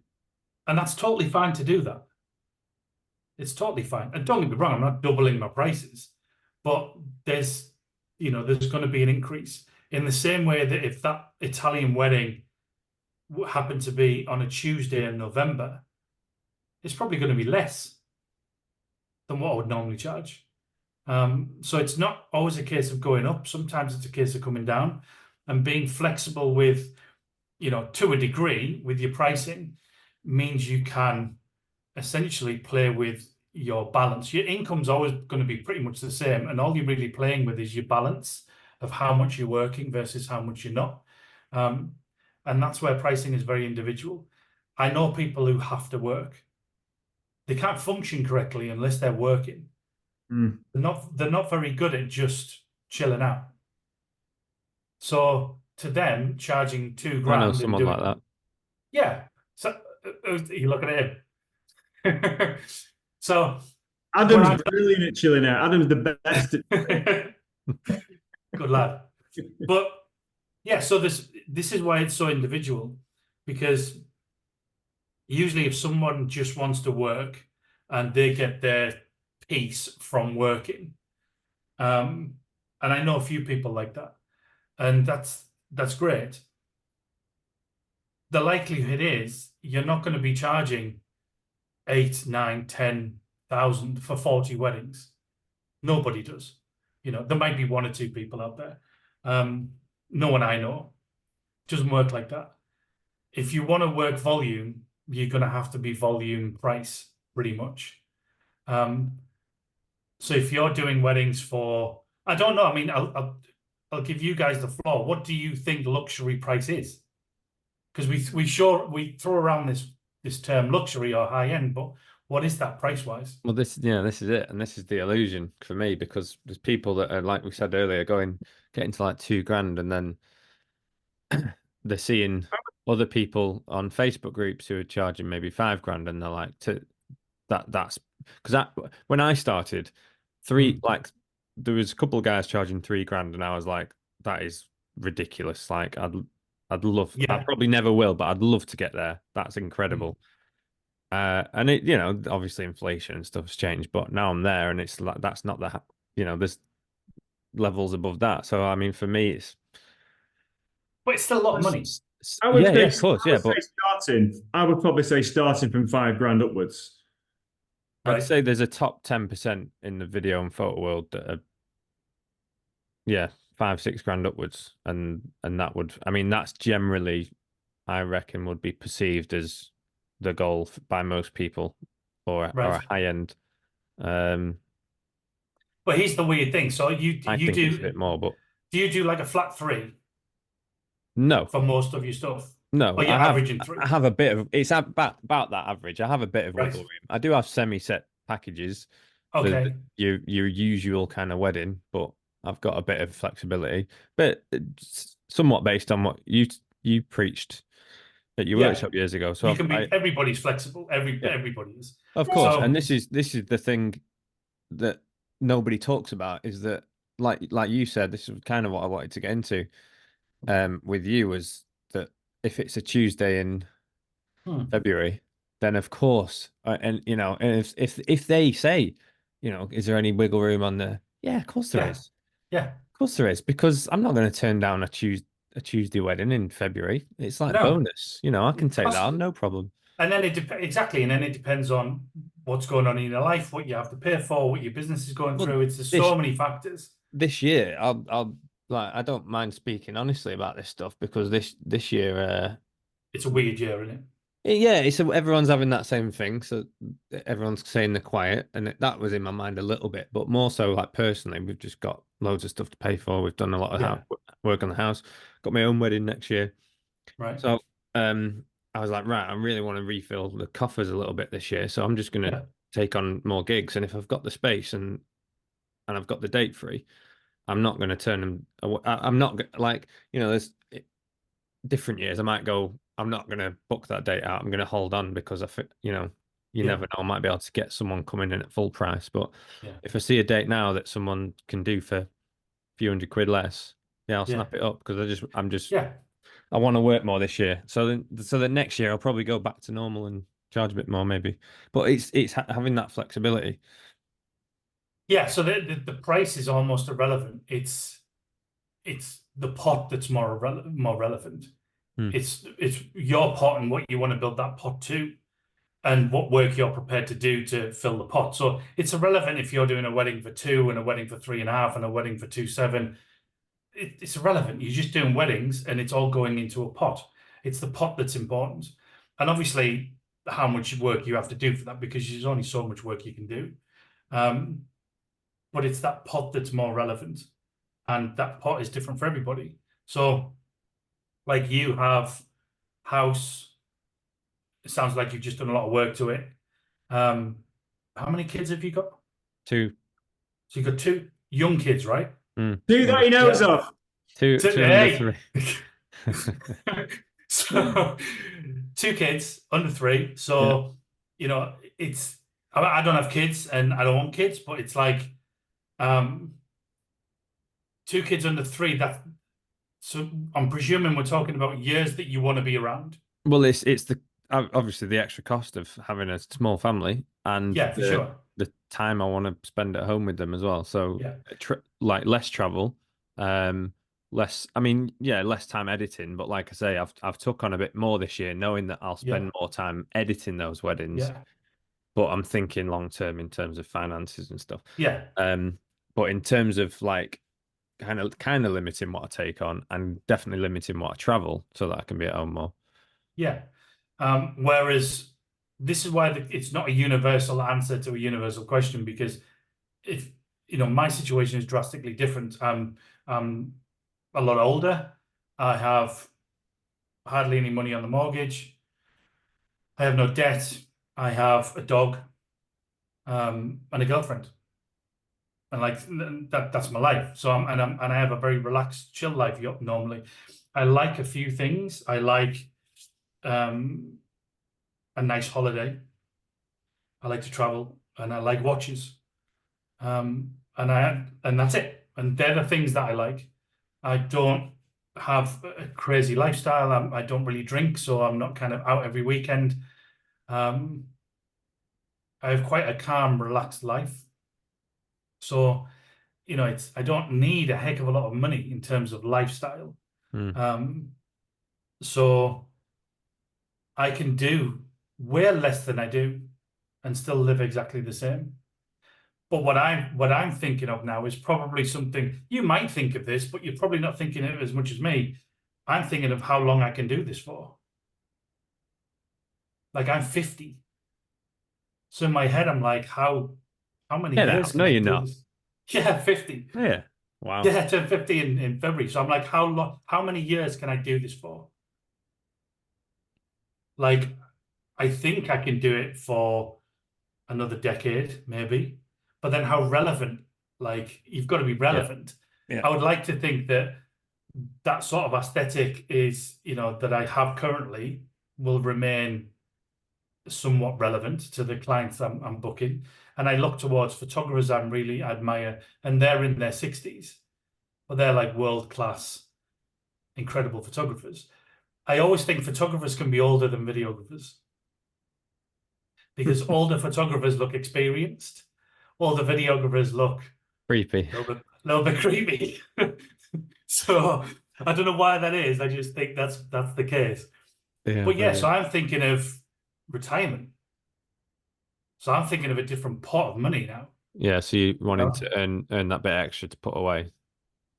that's totally fine to do that. It's totally fine. And don't get me wrong, I'm not doubling my prices, but there's going to be an increase in the same way that if that Italian wedding happened to be on a Tuesday in November, it's probably going to be less than what I would normally charge. So it's not always a case of going up. Sometimes it's a case of coming down and being flexible with, to a degree with your pricing means you can essentially play with your balance. Your income's always going to be pretty much the same, and all you're really playing with is your balance of how much you're working versus how much you're not. And that's where pricing is very individual. I know people who have to work. They can't function correctly unless they're working. They're not very good at just chilling out. So to them, charging $2,000
I know someone like that.
Yeah. So you look at him. So
Adam's brilliant at chilling out. Adam's the best at
good lad. But yeah, so this is why it's so individual, because usually if someone just wants to work and they get their peace from working, and I know a few people like that, and that's great. The likelihood is you're not going to be charging 8, 9, 10,000 for 40 weddings. Nobody does. There might be 1 or 2 people out there. No one I know. It doesn't work like that. If you want to work volume, you're going to have to be volume price pretty much. So if you're doing weddings for, I don't know. I mean, I'll give you guys the floor. What do you think luxury price is? Because we throw around this term luxury or high end, but what is that price wise?
Well, this is it, and this is the illusion for me, because there's people that are, like we said earlier, getting to like $2,000, and then they're seeing other people on Facebook groups who are charging maybe $5,000, and they're like, that's because when I started, there was a couple of guys charging $3,000, and I was like, that is ridiculous. Like I'd love, I probably never will, but I'd love to get there. That's incredible. And it, obviously inflation and stuff has changed, but now I'm there, and it's like, that's not the, there's levels above that. So, I mean, for me,
but it's still a lot of money.
I would say,
of course,
I would probably say starting from $5,000 upwards.
I'd say there's a top 10% in the video and photo world that are, $5,000-6,000 upwards, and that would, I mean, that's generally, I reckon, would be perceived as the goal by most people, or a high end. But
here's the weird thing. So you
think
do
it's a bit more, but
do you do like a flat 3,
No,
for most of your stuff?
no,
Or you're averaging three,
I have a bit of it's about that average. I have a bit of
right?
wiggle room. I do have semi-set packages for
Okay.
your usual kind of wedding, but I've got a bit of flexibility. But it's somewhat based on what you preached at your
Yeah.
workshop years ago.
You
So
can
I
be, everybody's flexible.
yeah,
Everybody is.
of course. And
So
this is the thing that nobody talks about is that like you said, this is kind of what I wanted to get into with you was that if it's a Tuesday in
hmm,
February, then of course, and and if they say, is there any wiggle room on the? Yeah, of course there
yeah,
is.
yeah.
Of course there is, because I'm not going to turn down a Tuesday wedding in February. It's like
No.
bonus, I can take that on, no problem.
And then exactly, and then it depends on what's going on in your life, what you have to pay for, what your business is going
Well,
through. It's There's
this
so many factors.
this year, I'll like I don't mind speaking honestly about this stuff because this year,
It's a weird year, isn't it?
yeah, everyone's having that same thing, so everyone's saying they're quiet, and that was in my mind a little bit, but more so like personally, we've just got loads of stuff to pay for. We've done a lot of
Yeah,
work on the house. Got my own wedding next year,
right.
so I was like, right, I really want to refill the coffers a little bit this year, so I'm just gonna
Yeah,
take on more gigs, and if I've got the space and I've got the date free, I'm not going to turn them. I'm not like there's different years. I might go. I'm not going to book that date out. I'm going to hold on because you
yeah,
never know. I might be able to get someone coming in at full price. But
yeah,
if I see a date now that someone can do for a few £100 less, yeah, I'll
yeah,
snap it up because
yeah,
I want to work more this year. So that next year I'll probably go back to normal and charge a bit more maybe. But it's having that flexibility.
yeah. So the price is almost irrelevant. It's the pot that's more relevant.
Hmm.
It's your pot and what you want to build that pot to, and what work you're prepared to do to fill the pot. So it's irrelevant if you're doing a wedding for two and a wedding for 3.5 and a wedding for 2.7. It's irrelevant. You're just doing weddings and it's all going into a pot. It's the pot that's important. And obviously, how much work you have to do for that, because there's only so much work you can do. Um, but it's that pot that's more relevant. And that pot is different for everybody. So, like you have house, it sounds like you've just done a lot of work to it. Um, how many kids have you got?
Two,
So you've got two young kids, right?
Do that he knows
Yeah.
of.
two under
Hey.
three.
So two kids under three.
Yeah.
So, it's I don't have kids and I don't want kids, but it's like um two kids under three. So I'm presuming we're talking about years that you want to be around.
Well, it's the obviously the extra cost of having a small family and
Yeah, for sure.
the time I want to spend at home with them as well. So
Yeah.
like less travel, less. I mean, yeah, less time editing. But like I say, I've took on a bit more this year, knowing that I'll
Yeah.
spend more time editing those weddings.
Yeah.
But I'm thinking long term in terms of finances and stuff.
Yeah.
But in terms of like kind of limiting what I take on and definitely limiting what I travel so that I can be at home more.
Yeah. Whereas this is why it's not a universal answer to a universal question, because if my situation is drastically different. I'm a lot older. I have hardly any money on the mortgage. I have no debt. I have a dog, and a girlfriend, and like that's my life. So and I have a very relaxed, chill life normally. I like a few things. I like a nice holiday. I like to travel, and I like watches. And that's it. And they're the things that I like. I don't have a crazy lifestyle. I don't really drink, so I'm not kind of out every weekend. I have quite a calm, relaxed life. So, I don't need a heck of a lot of money in terms of lifestyle.
Mm.
So I can do way less than I do and still live exactly the same. But what I'm thinking of now is probably something you might think of this, but you're probably not thinking of it as much as me. I'm thinking of how long I can do this for. Like I'm 50. So in my head, I'm like, how many
Get
years
out.
can
No,
I
you're
do
not.
this? Yeah, 50.
Yeah. Wow.
Yeah, I turned 50 in February. So I'm like, how many years can I do this for? Like, I think I can do it for another decade, maybe. But then how relevant? Like, you've got to be
Yeah.
relevant.
Yeah.
I would like to think that that sort of aesthetic is, that I have currently will remain somewhat relevant to the clients I'm booking. And I look towards photographers I really admire, and they're in their 60s, but they're like world-class, incredible photographers. I always think photographers can be older than videographers because older photographers look experienced. Older videographers look
Creepy.
little bit creepy. So I don't know why that is. I just think that's the case.
Yeah,
But yeah, so
brilliant.
I'm thinking of retirement. So I'm thinking of a different pot of money now.
Yeah, so you
You
wanting
know?
to earn that bit extra to put away.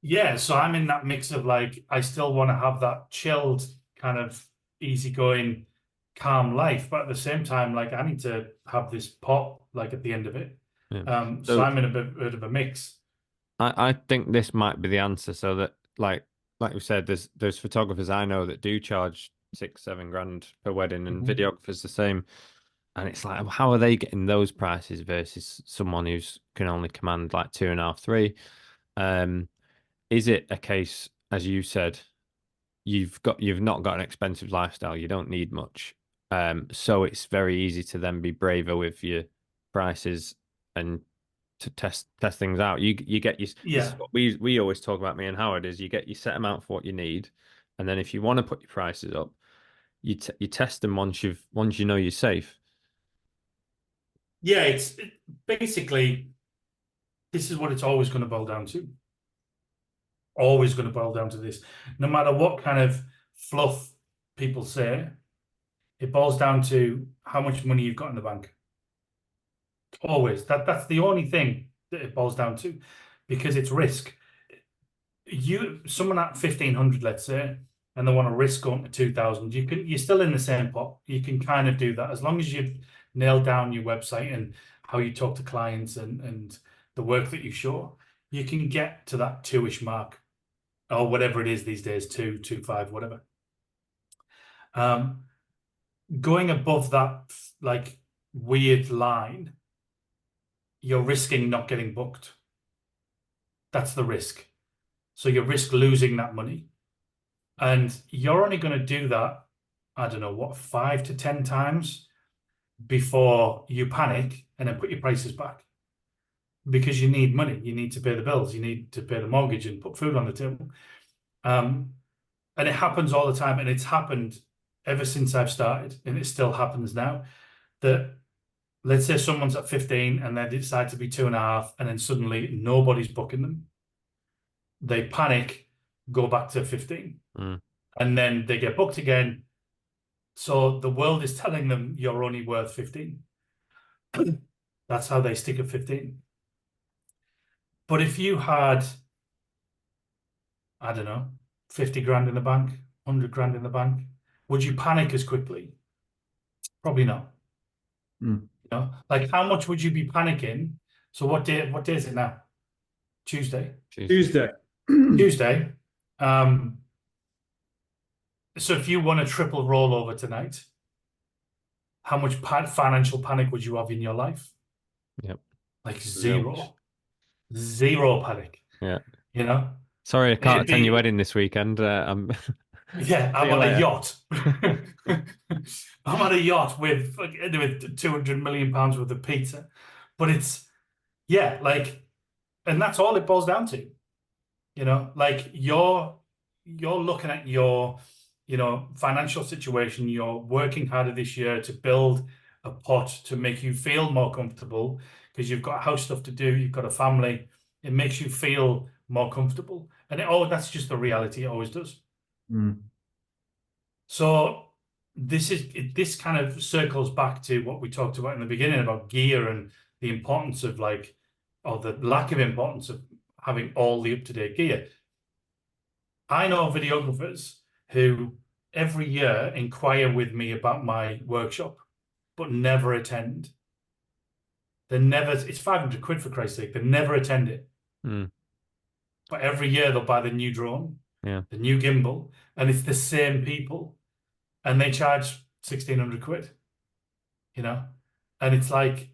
Yeah, so I'm in that mix of like I still want to have that chilled kind of easygoing, calm life, but at the same time, like I need to have this pot like at the end of it.
Yeah.
So
So
I'm in a bit of a mix.
I think this might be the answer. So that like we said, there's photographers I know that do charge 6, 7 grand per wedding, and
Mhm.
videographers the same. And it's like, how are they getting those prices versus someone who's can only command like 2.5, 3? Um, is it a case, as you said, you've not got an expensive lifestyle, you don't need much, so it's very easy to then be braver with your prices and to test things out. You get your this is
Yeah.
what we always talk about, me and Howard, is you get your set amount for what you need, and then if you want to put your prices up, you test them once you know you're safe.
Yeah, basically this is what it's always going to boil down to. Always going to boil down to this. No matter what kind of fluff people say, it boils down to how much money you've got in the bank. Always. That's the only thing that it boils down to, because it's risk. Someone at 1,500, let's say, and they want to risk going to 2,000, you're still in the same pot. You can kind of do that as long as you've nailed down your website and how you talk to clients and the work that you show. You can get to that two-ish mark or whatever it is these days, 2, 2, 5, whatever. Going above that like weird line, you're risking not getting booked. That's the risk. So you risk losing that money. And you're only going to do that, I don't know, what, 5 to 10 times before you panic and then put your prices back. Because you need money. You need to pay the bills. You need to pay the mortgage and put food on the table. And it happens all the time. And it's happened ever since I've started. And it still happens now. That let's say someone's at 15 and they decide to be 2.5, and then suddenly nobody's booking them. They panic, go back to 15, and then they get booked again. So the world is telling them you're only worth 15. That's how they stick at 15. But if you had, I don't know, 50 grand in the bank, 100 grand in the bank, would you panic as quickly? Probably not. Like how much would you be panicking? So what day is it now? Tuesday.
Tuesday.
Tuesday. So if you won a triple rollover tonight, how much financial panic would you have in your life?
Yep.
Like
Zilch.
zero panic.
Yeah.
You know,
Sorry, I can't
it'd
attend your
be
wedding this weekend. I'm
yeah.
See
I'm
you
on a
later.
yacht. I'm on a yacht with 200 million pounds worth of pizza, but it's yeah, like, and that's all it boils down to. Like you're looking at your, financial situation. You're working harder this year to build a pot to make you feel more comfortable because you've got house stuff to do. You've got a family. It makes you feel more comfortable, and that's just the reality. It always does. So this kind of circles back to what we talked about in the beginning about gear and the importance of or the lack of importance of having all the up-to-date gear. I know videographers who every year inquire with me about my workshop, but never attend. It's 500 quid for Christ's sake. They never attend it. but every year they'll buy the new drone,
Yeah.
the new gimbal, and it's the same people, and they charge 1,600 quid, you know, and it's like,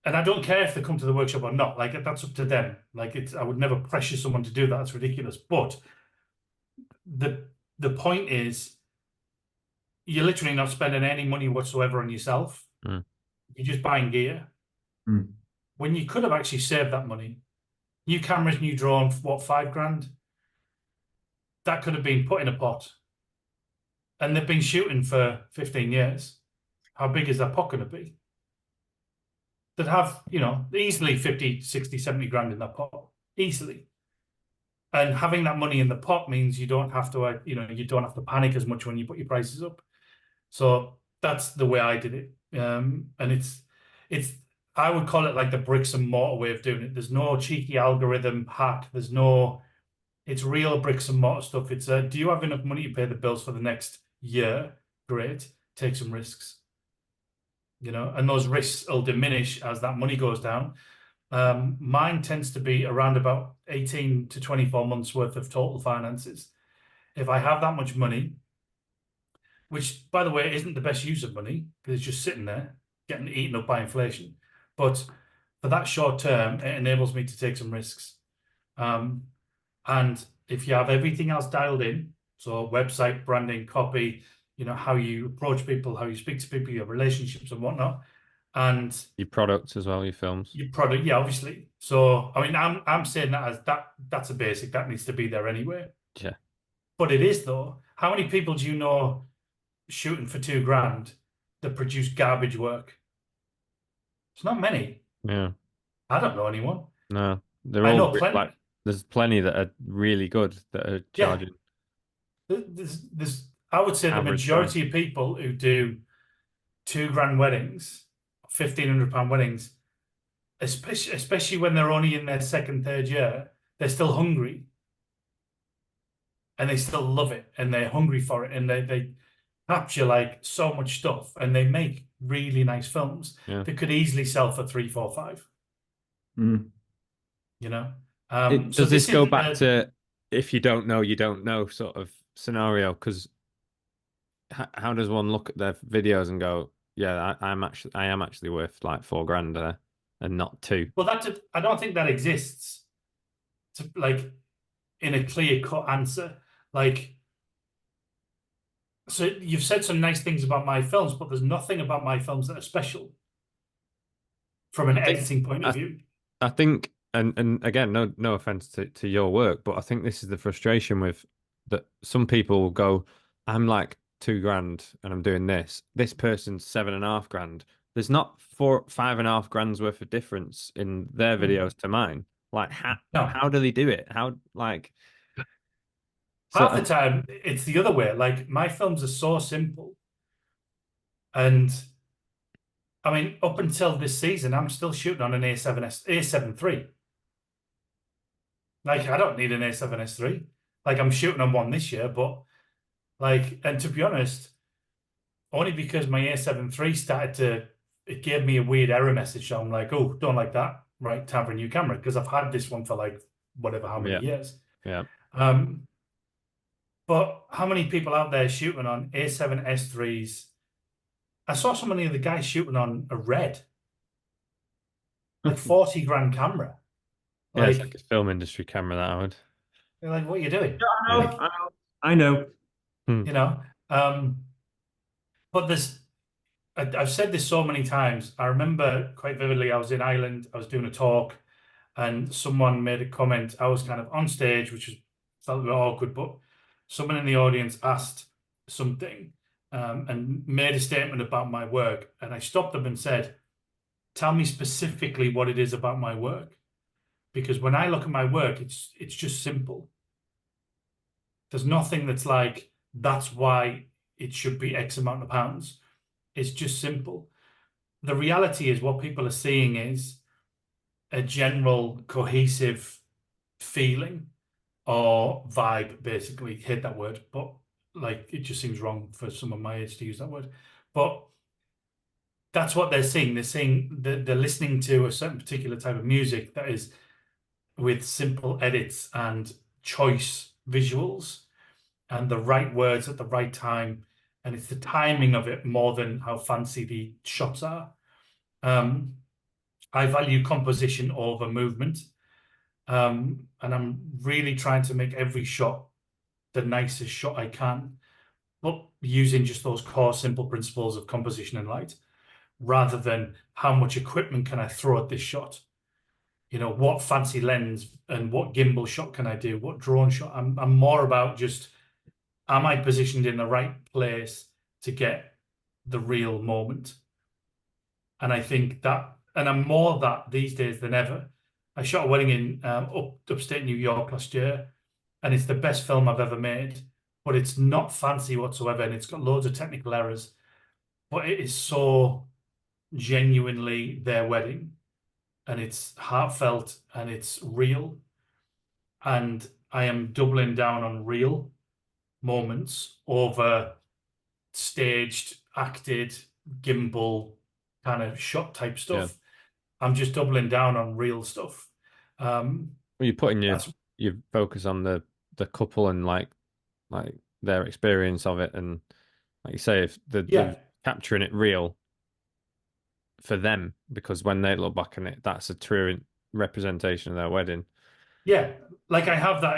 and I don't care if they come to the workshop or not. Like that's up to them. Like I would never pressure someone to do that. That's ridiculous. But the point is, you're literally not spending any money whatsoever on yourself.
Mm.
You're just buying gear.
Mm.
When you could have actually saved that money. New cameras, new drone, what, $5,000? That could have been put in a pot. And they've been shooting for 15 years. How big is that pot going to be? They'd have, you know, easily 50, 60, 70 grand in that pot. Easily. And having that money in the pot means you don't have to, you know, you don't have to panic as much when you put your prices up. So that's the way I did it. And it's, I would call it like the bricks and mortar way of doing it. There's no cheeky algorithm hack. There's no, it's real bricks and mortar stuff. It's do you have enough money to pay the bills for the next year? Great. Take some risks. You know, and those risks will diminish as that money goes down. Mine tends to be around about 18 to 24 months worth of total finances. If I have that much money, which by the way isn't the best use of money because it's just sitting there getting eaten up by inflation, but for that short term, it enables me to take some risks. And if you have everything else dialed in, so website, branding, copy, you know, how you approach people, how you speak to people, your relationships and whatnot, and
your products as well, your films,
your product, yeah, obviously. So I mean, I'm saying that as that's a basic that needs to be there anyway.
Yeah,
but it is though. How many people do you know shooting for $2,000 that produce garbage work? It's not many.
yeah.
I don't know anyone.
No, they're
I
all
know plenty.
like there's plenty that are really good that are charging.
There's I would say the
Average
majority of people who do $2,000 weddings, £1,500 weddings, especially when they're only in their second, third year, they're still hungry. And they still love it and they're hungry for it and they capture like so much stuff and they make really nice films that could easily sell for 3, 4, 5.
Mm.
You know?
Does this go back to if you don't know, you don't know sort of scenario? Because how does one look at their videos and go, yeah, I am actually worth like $4,000 there and not 2?
Well, I don't think that exists to like in a clear cut answer. Like, so you've said some nice things about my films, but there's nothing about my films that are special from an editing point of view.
I think, and again, no offense to your work, but I think this is the frustration with that. Some people will go, I'm like $2,000 and I'm doing this. This person's $7,500. There's not $5,500 worth of difference in their videos to mine. Like how do they do it? How like
half the time it's the other way. Like my films are so simple, and I mean, up until this season, I'm still shooting on an A7 III. Like I don't need an A7S III. Like I'm shooting on one this year, but like, and to be honest, only because my A7 III it gave me a weird error message. So I'm like, oh, don't like that. Right, time for a new camera because I've had this one for like whatever how many years.
Yeah.
But how many people out there shooting on A7S IIIs? I saw so many of the guys shooting on a Red, like 40 grand camera.
Yeah, it's like a film industry camera that I would.
They're like, what are you doing?
I know.
You know, but I've said this so many times. I remember quite vividly, I was in Ireland, I was doing a talk, and someone made a comment. I was kind of on stage, which felt a bit awkward, but someone in the audience asked something and made a statement about my work. And I stopped them and said, tell me specifically what it is about my work. Because when I look at my work, it's just simple. There's nothing that's like, that's why it should be X amount of pounds. It's just simple. The reality is what people are seeing is a general cohesive feeling or vibe, basically. Hate that word, but like it just seems wrong for someone my age to use that word. But that's what they're seeing. They're listening to a certain particular type of music that is with simple edits and choice visuals and the right words at the right time. And it's the timing of it more than how fancy the shots are. I value composition over movement. And I'm really trying to make every shot the nicest shot I can, but using just those core simple principles of composition and light, rather than how much equipment can I throw at this shot. What fancy lens and what gimbal shot can I do? What drone shot? I'm more about just, am I positioned in the right place to get the real moment? And I think that, and I'm more that these days than ever. I shot a wedding in upstate New York last year, and it's the best film I've ever made, but it's not fancy whatsoever, and it's got loads of technical errors, but it is so genuinely their wedding, and it's heartfelt and it's real. And I am doubling down on real moments over staged, acted, gimbal kind of shot type stuff.
Yeah.
I'm just doubling down on real stuff.
Well, you're putting your focus on the couple and like their experience of it, and like you say, if they're capturing it real for them, because when they look back on it, that's a true representation of their wedding.
Yeah, like I have that.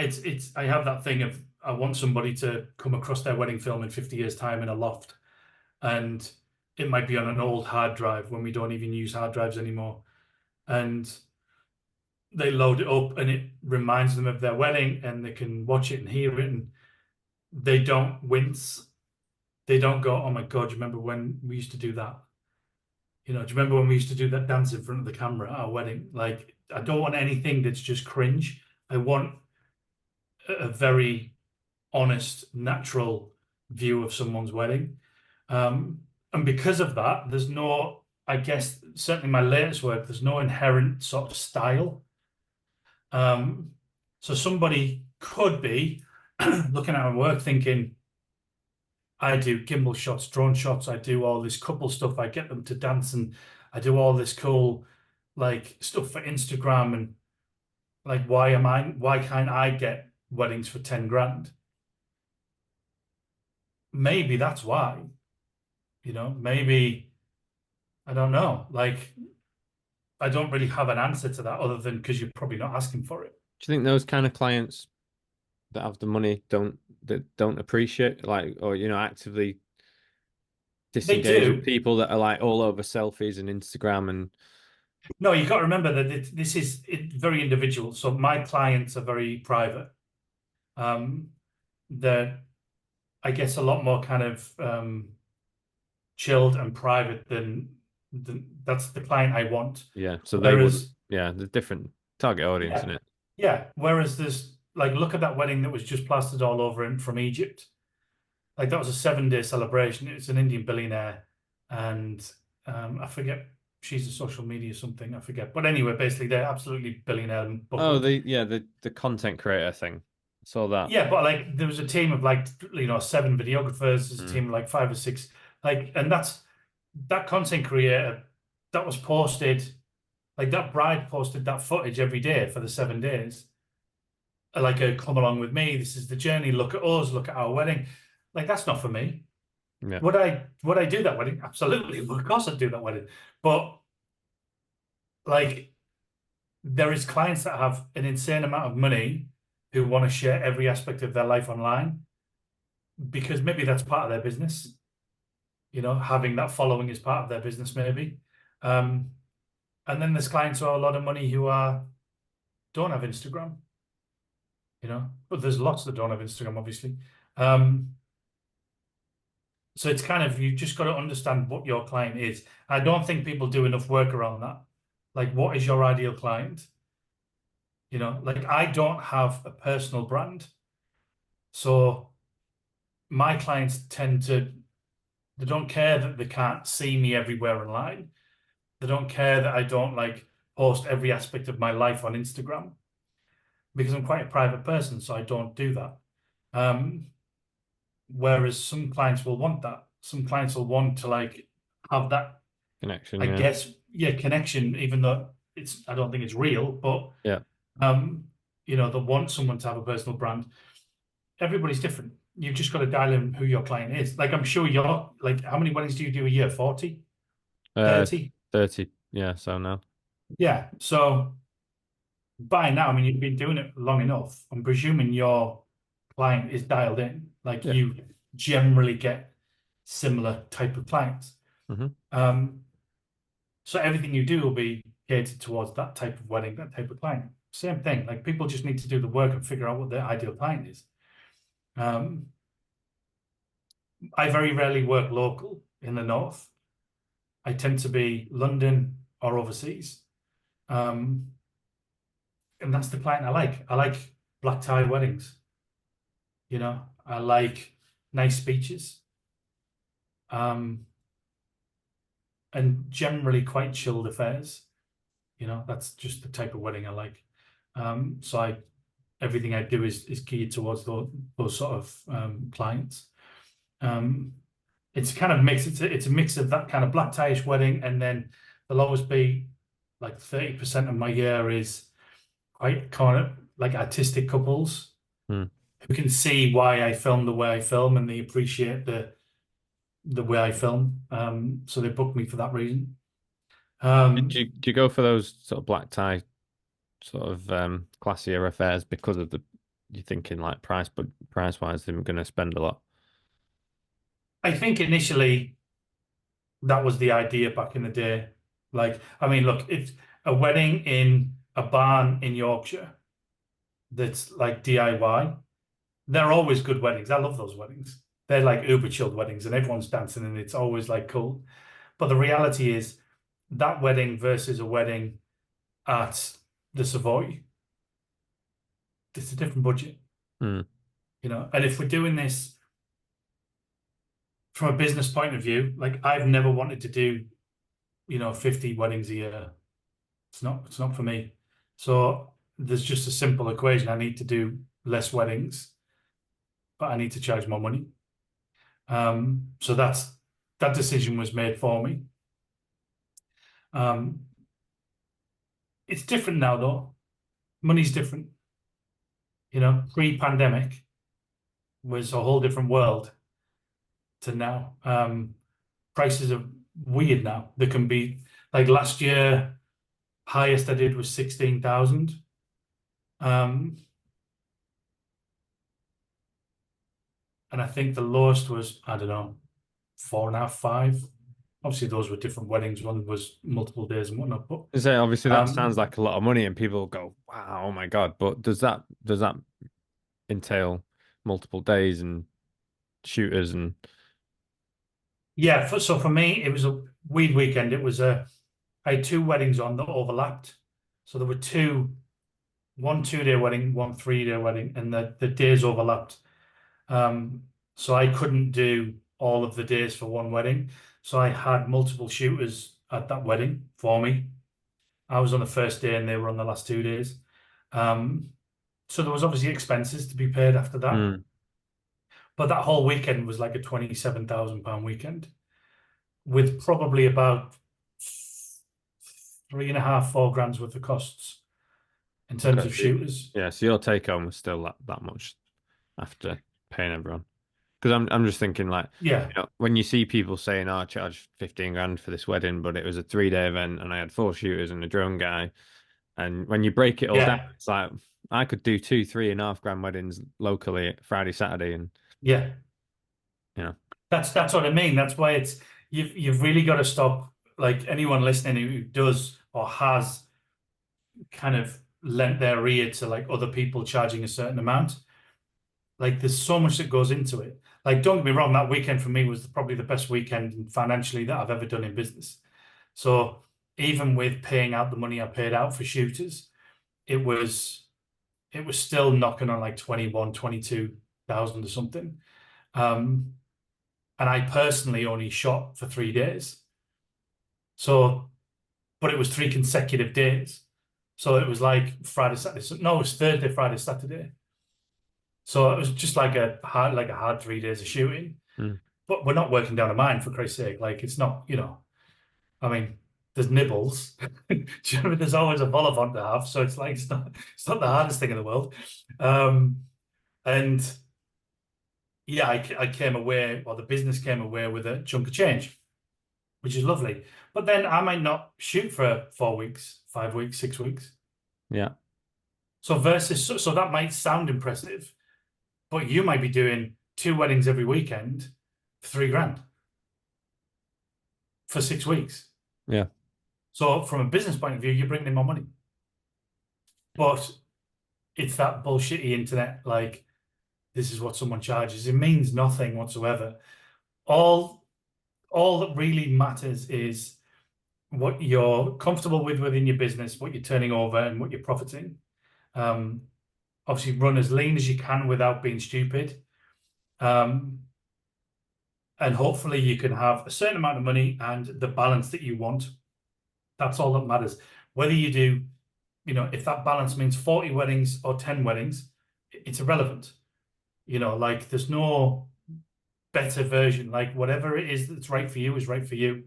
I have that thing of, I want somebody to come across their wedding film in 50 years' time in a loft, and it might be on an old hard drive when we don't even use hard drives anymore, and they load it up and it reminds them of their wedding, and they can watch it and hear it, and they don't wince. They don't go, oh my God, do you remember when we used to do that? Do you remember when we used to do that dance in front of the camera at our wedding? Like, I don't want anything that's just cringe. I want a very honest, natural view of someone's wedding. And because of that, there's no, I guess, certainly my latest work, there's no inherent sort of style. So somebody could be looking at my work thinking, I do gimbal shots, drone shots, I do all this couple stuff, I get them to dance, and I do all this cool like stuff for Instagram, and like why can't I get weddings for 10 grand? Maybe that's why. Maybe, I don't know. Like, I don't really have an answer to that other than because you're probably not asking for it.
Do you think those kind of clients that have the money don't appreciate, like, or actively disengage with people that are like all over selfies and Instagram? And
no, you got to remember that this is very individual. So my clients are very private. They're, I guess, a lot more kind of chilled and private than that's the client I want.
Yeah, so the different target audience, isn't it?
Yeah, whereas there's like, look at that wedding that was just plastered all over him from Egypt. Like, that was a 7-day celebration. It's an Indian billionaire, and I forget, she's a social media something, I forget. But anyway, basically they're absolutely billionaire.
Oh, the content creator thing. I saw that.
Yeah, but like there was a team of like 7 videographers, there's a team of like 5 or 6, like, and that content creator that was posted, like that bride posted that footage every day for the 7 days. Like, come along with me, this is the journey, look at us, look at our wedding. Like, that's not for me.
Yeah.
Would I do that wedding? Absolutely. Well, of course I'd do that wedding. But like, there is clients that have an insane amount of money who want to share every aspect of their life online, because maybe that's part of their business. Having that following is part of their business, maybe. And then there's clients who have a lot of money who don't have Instagram. But there's lots that don't have Instagram, obviously. So it's kind of, you just got to understand what your client is. I don't think people do enough work around that. Like, what is your ideal client? Like, I don't have a personal brand. So my clients they don't care that they can't see me everywhere online. They don't care that I don't like post every aspect of my life on Instagram, because I'm quite a private person, so I don't do that. Whereas some clients will want that. Some clients will want to like have that
connection.
I guess, connection, even though I don't think it's real, but
yeah.
That want someone to have a personal brand. Everybody's different. You've just got to dial in who your client is. Like, I'm sure you're like, how many weddings do you do a year? 40,
Uh,
30?
30. Yeah, so now.
Yeah. So by now, I mean, you've been doing it long enough. I'm presuming your client is dialed in. Like,
Yeah.
you generally get similar type of clients.
Hmm.
So everything you do will be catered towards that type of wedding, that type of client. Same thing. Like, people just need to do the work and figure out what their ideal client is. I very rarely work local in the north. I tend to be London or overseas. And that's the client I like. I like black tie weddings. I like nice speeches. And generally quite chilled affairs. That's just the type of wedding I like. So everything I do is geared towards those sort of clients. It's kind of mix. It's a mix of that kind of black tie-ish wedding, and then there'll always be like 30% of my year is quite kind of like artistic couples
Hmm.
who can see why I film the way I film, and they appreciate the way I film. So they book me for that reason.
Do you go for those sort of black tie, sort of classier affairs because of you're thinking like price, but price wise, they're going to spend a lot.
I think initially that was the idea back in the day. Like, I mean, look, it's a wedding in a barn in Yorkshire that's like DIY. They're always good weddings. I love those weddings. They're like uber chilled weddings, and everyone's dancing, and it's always like cool. But the reality is that wedding versus a wedding at the Savoy, it's a different budget.
Hmm.
And if we're doing this from a business point of view, like, I've never wanted to do, 50 weddings a year. It's not for me. So there's just a simple equation. I need to do less weddings, but I need to charge more money. So that decision was made for me. It's different now though. Money's different. Pre-pandemic was a whole different world to now. Prices are weird now. They can be like last year, highest I did was 16,000. And I think the lowest was, I don't know, 4.5, 5. Obviously, those were different weddings. One was multiple days and whatnot. But
So obviously that sounds like a lot of money, and people go, "Wow, oh my God!" But does that entail multiple days and shooters and?
yeah, so for me, it was a weird weekend. I had 2 weddings on that overlapped. So there were one 2-day wedding, one 3-day wedding, and the days overlapped. So I couldn't do all of the days for one wedding. So I had multiple shooters at that wedding for me. I was on the first day and they were on the last 2 days. So there was obviously expenses to be paid after that.
Hmm.
But that whole weekend was like a £27,000 weekend with probably about 3.5, 4 grand's worth of costs in terms
Okay,
of shooters.
yeah, so your take home was still that much after paying everyone. Because I'm just thinking like,
Yeah,
when you see people saying, "Oh, I charged 15 grand for this wedding, but it was a 3-day event and I had 4 shooters and a drone guy," and when you break it all down,
yeah,
it's like I could do 2, 3.5 grand weddings locally Friday, Saturday, and
yeah.
you know,
That's what I mean. That's why you've really got to stop. Like, anyone listening who does or has kind of lent their ear to like other people charging a certain amount. Like, there's so much that goes into it. Like, don't get me wrong, that weekend for me was probably the best weekend financially that I've ever done in business. So even with paying out the money I paid out for shooters, it was still knocking on like 21, 22,000 or something. And I personally only shot for 3 days. So, but it was 3 consecutive days. So it was like Friday, Saturday. No, it was Thursday, Friday, Saturday. So it was just like a hard 3 days of shooting.
mm.
But we're not working down a mine, for Christ's sake. Like, it's not, I mean, there's nibbles. Do you know what I mean? There's always a vol au vent to have, so it's not the hardest thing in the world. And yeah, I came away, or the business came away with a chunk of change, which is lovely. But then I might not shoot for 4 weeks, 5 weeks, 6 weeks.
Yeah.
So so that might sound impressive, but you might be doing 2 weddings every weekend for $3,000 for 6 weeks.
Yeah.
So from a business point of view, you're bringing in more money. But it's that bullshitty internet, like, this is what someone charges. It means nothing whatsoever. All that really matters is what you're comfortable with within your business, what you're turning over, and what you're profiting. Obviously, run as lean as you can without being stupid. And hopefully you can have a certain amount of money and the balance that you want. That's all that matters. Whether you do, if that balance means 40 weddings or 10 weddings, it's irrelevant. Like, there's no better version. Like, whatever it is that's right for you is right for you.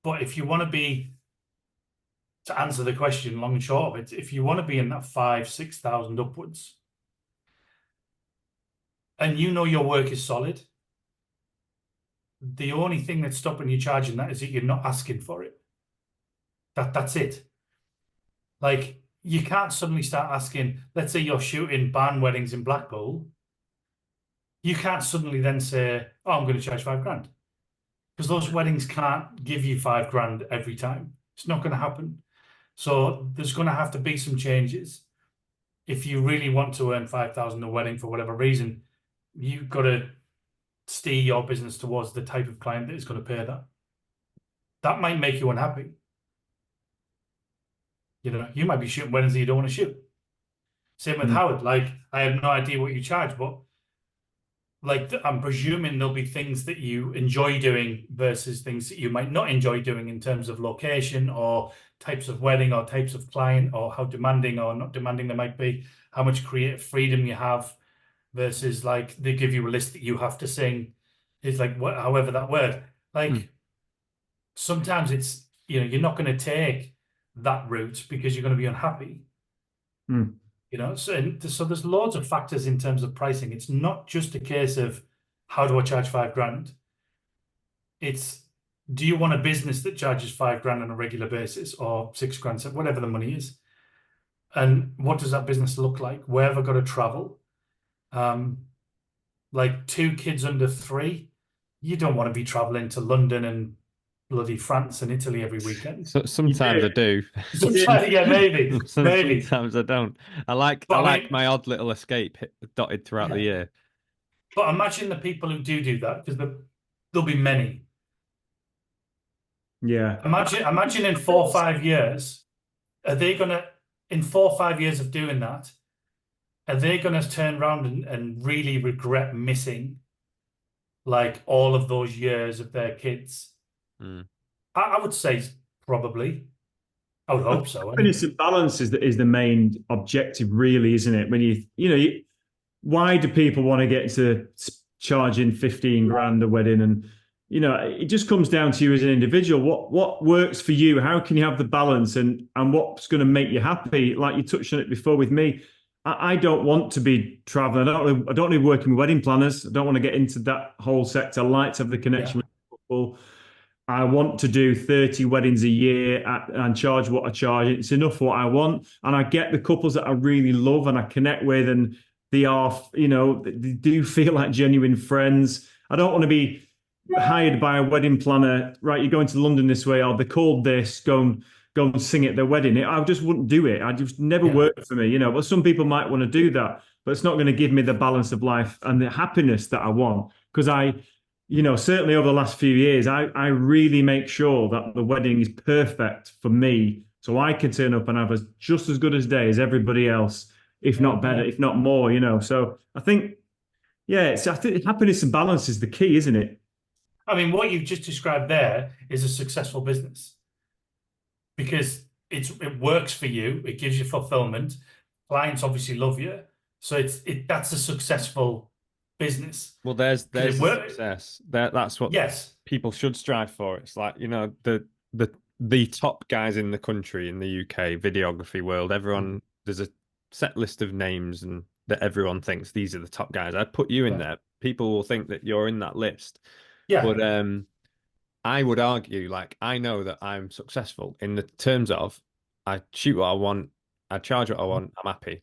But if you want to answer the question, long and short of it, if you want to be in that 5,000-6,000 upwards, and your work is solid, the only thing that's stopping you charging that is that you're not asking for it. That's it. Like, you can't suddenly start asking, let's say you're shooting barn weddings in Blackpool. You can't suddenly then say, oh, I'm going to charge $5,000. Because those weddings can't give you $5,000 every time. It's not going to happen. So there's going to have to be some changes. If you really want to earn $5,000 a wedding for whatever reason, you've got to steer your business towards the type of client that is going to pay that. That might make you unhappy. You might be shooting weddings that you don't want to shoot. Same with Howard. Like, I have no idea what you charge, but like, I'm presuming there'll be things that you enjoy doing versus things that you might not enjoy doing in terms of location or types of wedding or types of client, or how demanding or not demanding they might be, how much creative freedom you have versus, like, they give you a list that you have to sing. It's like, however that word, like, sometimes it's, you're not going to take that route because you're going to be unhappy. So there's loads of factors in terms of pricing. It's not just a case of, how do I charge $5,000? It's, do you want a business that charges $5,000 on a regular basis, or $6,000, whatever the money is? And what does that business look like? Where have I got to travel? Like, 2 kids under 3, you don't want to be traveling to London and bloody France and Italy every weekend.
So sometimes I do.
Sometimes, yeah, maybe.
Sometimes I don't. I like my odd little escape dotted throughout the year.
But imagine the people who do that, because there'll be many.
Yeah.
Imagine in 4 or 5 years, in 4 or 5 years of doing that, are they going to turn around and really regret missing, like, all of those years of their kids? I would say probably. I would hope so.
Happiness and balance is the main objective, really, isn't it? When why do people want to get to charging $15,000 a wedding? And it just comes down to you as an individual. What works for you? How can you have the balance, and what's going to make you happy? Like you touched on it before with me, I don't want to be traveling. I don't want to be working with wedding planners. I don't want to get into that whole sector. I like to have the connection with people. I want to do 30 weddings a year and charge what I charge. It's enough what I want. And I get the couples that I really love and I connect with, and they are, they do feel like genuine friends. I don't want to be hired by a wedding planner. Right, you're going to London this way, or they called this, go and sing at their wedding. I just wouldn't do it. I just never worked for me, But some people might want to do that, but it's not going to give me the balance of life and the happiness that I want. Because certainly over the last few years, I really make sure that the wedding is perfect for me, so I can turn up and have just as good a day as everybody else, if not better, if not more. So I think, I think happiness and balance is the key, isn't it?
I mean, what you've just described there is a successful business, because it works for you. It gives you fulfillment. Clients obviously love you, so that's a successful business.
Well, there's success. That's what people should strive for. It's like, the the top guys in the country, in the UK videography world, everyone, there's a set list of names and that everyone thinks these are the top guys. I'd put you in
Yeah.
there. People will think that you're in that list.
Yeah.
But I would argue, like, I know that I'm successful in the terms of I shoot what I want, I charge what I want, I'm happy.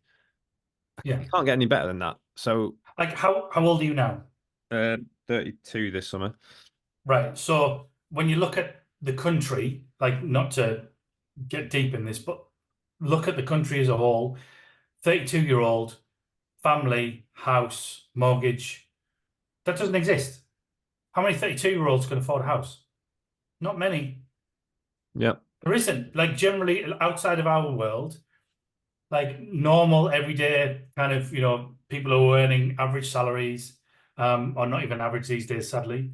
Yeah.
You can't get any better than that. So,
Like how old are you now?
32 this summer.
Right. So when you look at the country, like not to get deep in this, but look at the country as a whole, 32-year-old, family, house, mortgage, that doesn't exist. How many 32-year-olds can afford a house? Not many.
Yep.
There isn't. Like generally outside of our world, like normal, everyday kind of, people who are earning average salaries, or not even average these days, sadly.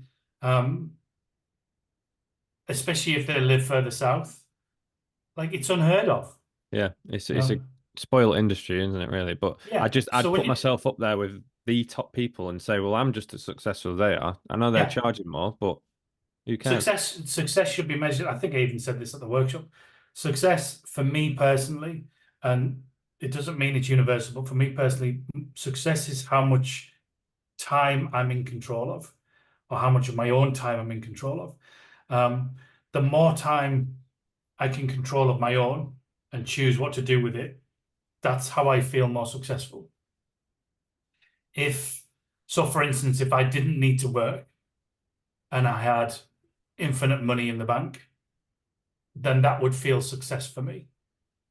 Especially if they live further south. Like it's unheard of.
Yeah. It's
You
a
know?
spoiled industry, isn't it, really? But
Yeah.
I'd
So when
put
you,
myself up there with the top people and say, well, I'm just as successful as they are. I know they're
yeah,
charging more, but who cares?
success should be measured. I think I even said this at the workshop. Success for me personally, and it doesn't mean it's universal, but for me personally, success is how much time I'm in control of, or how much of my own time I'm in control of. The more time I can control of my own and choose what to do with it, that's how I feel more successful. For instance, if I didn't need to work and I had infinite money in the bank, then that would feel success for me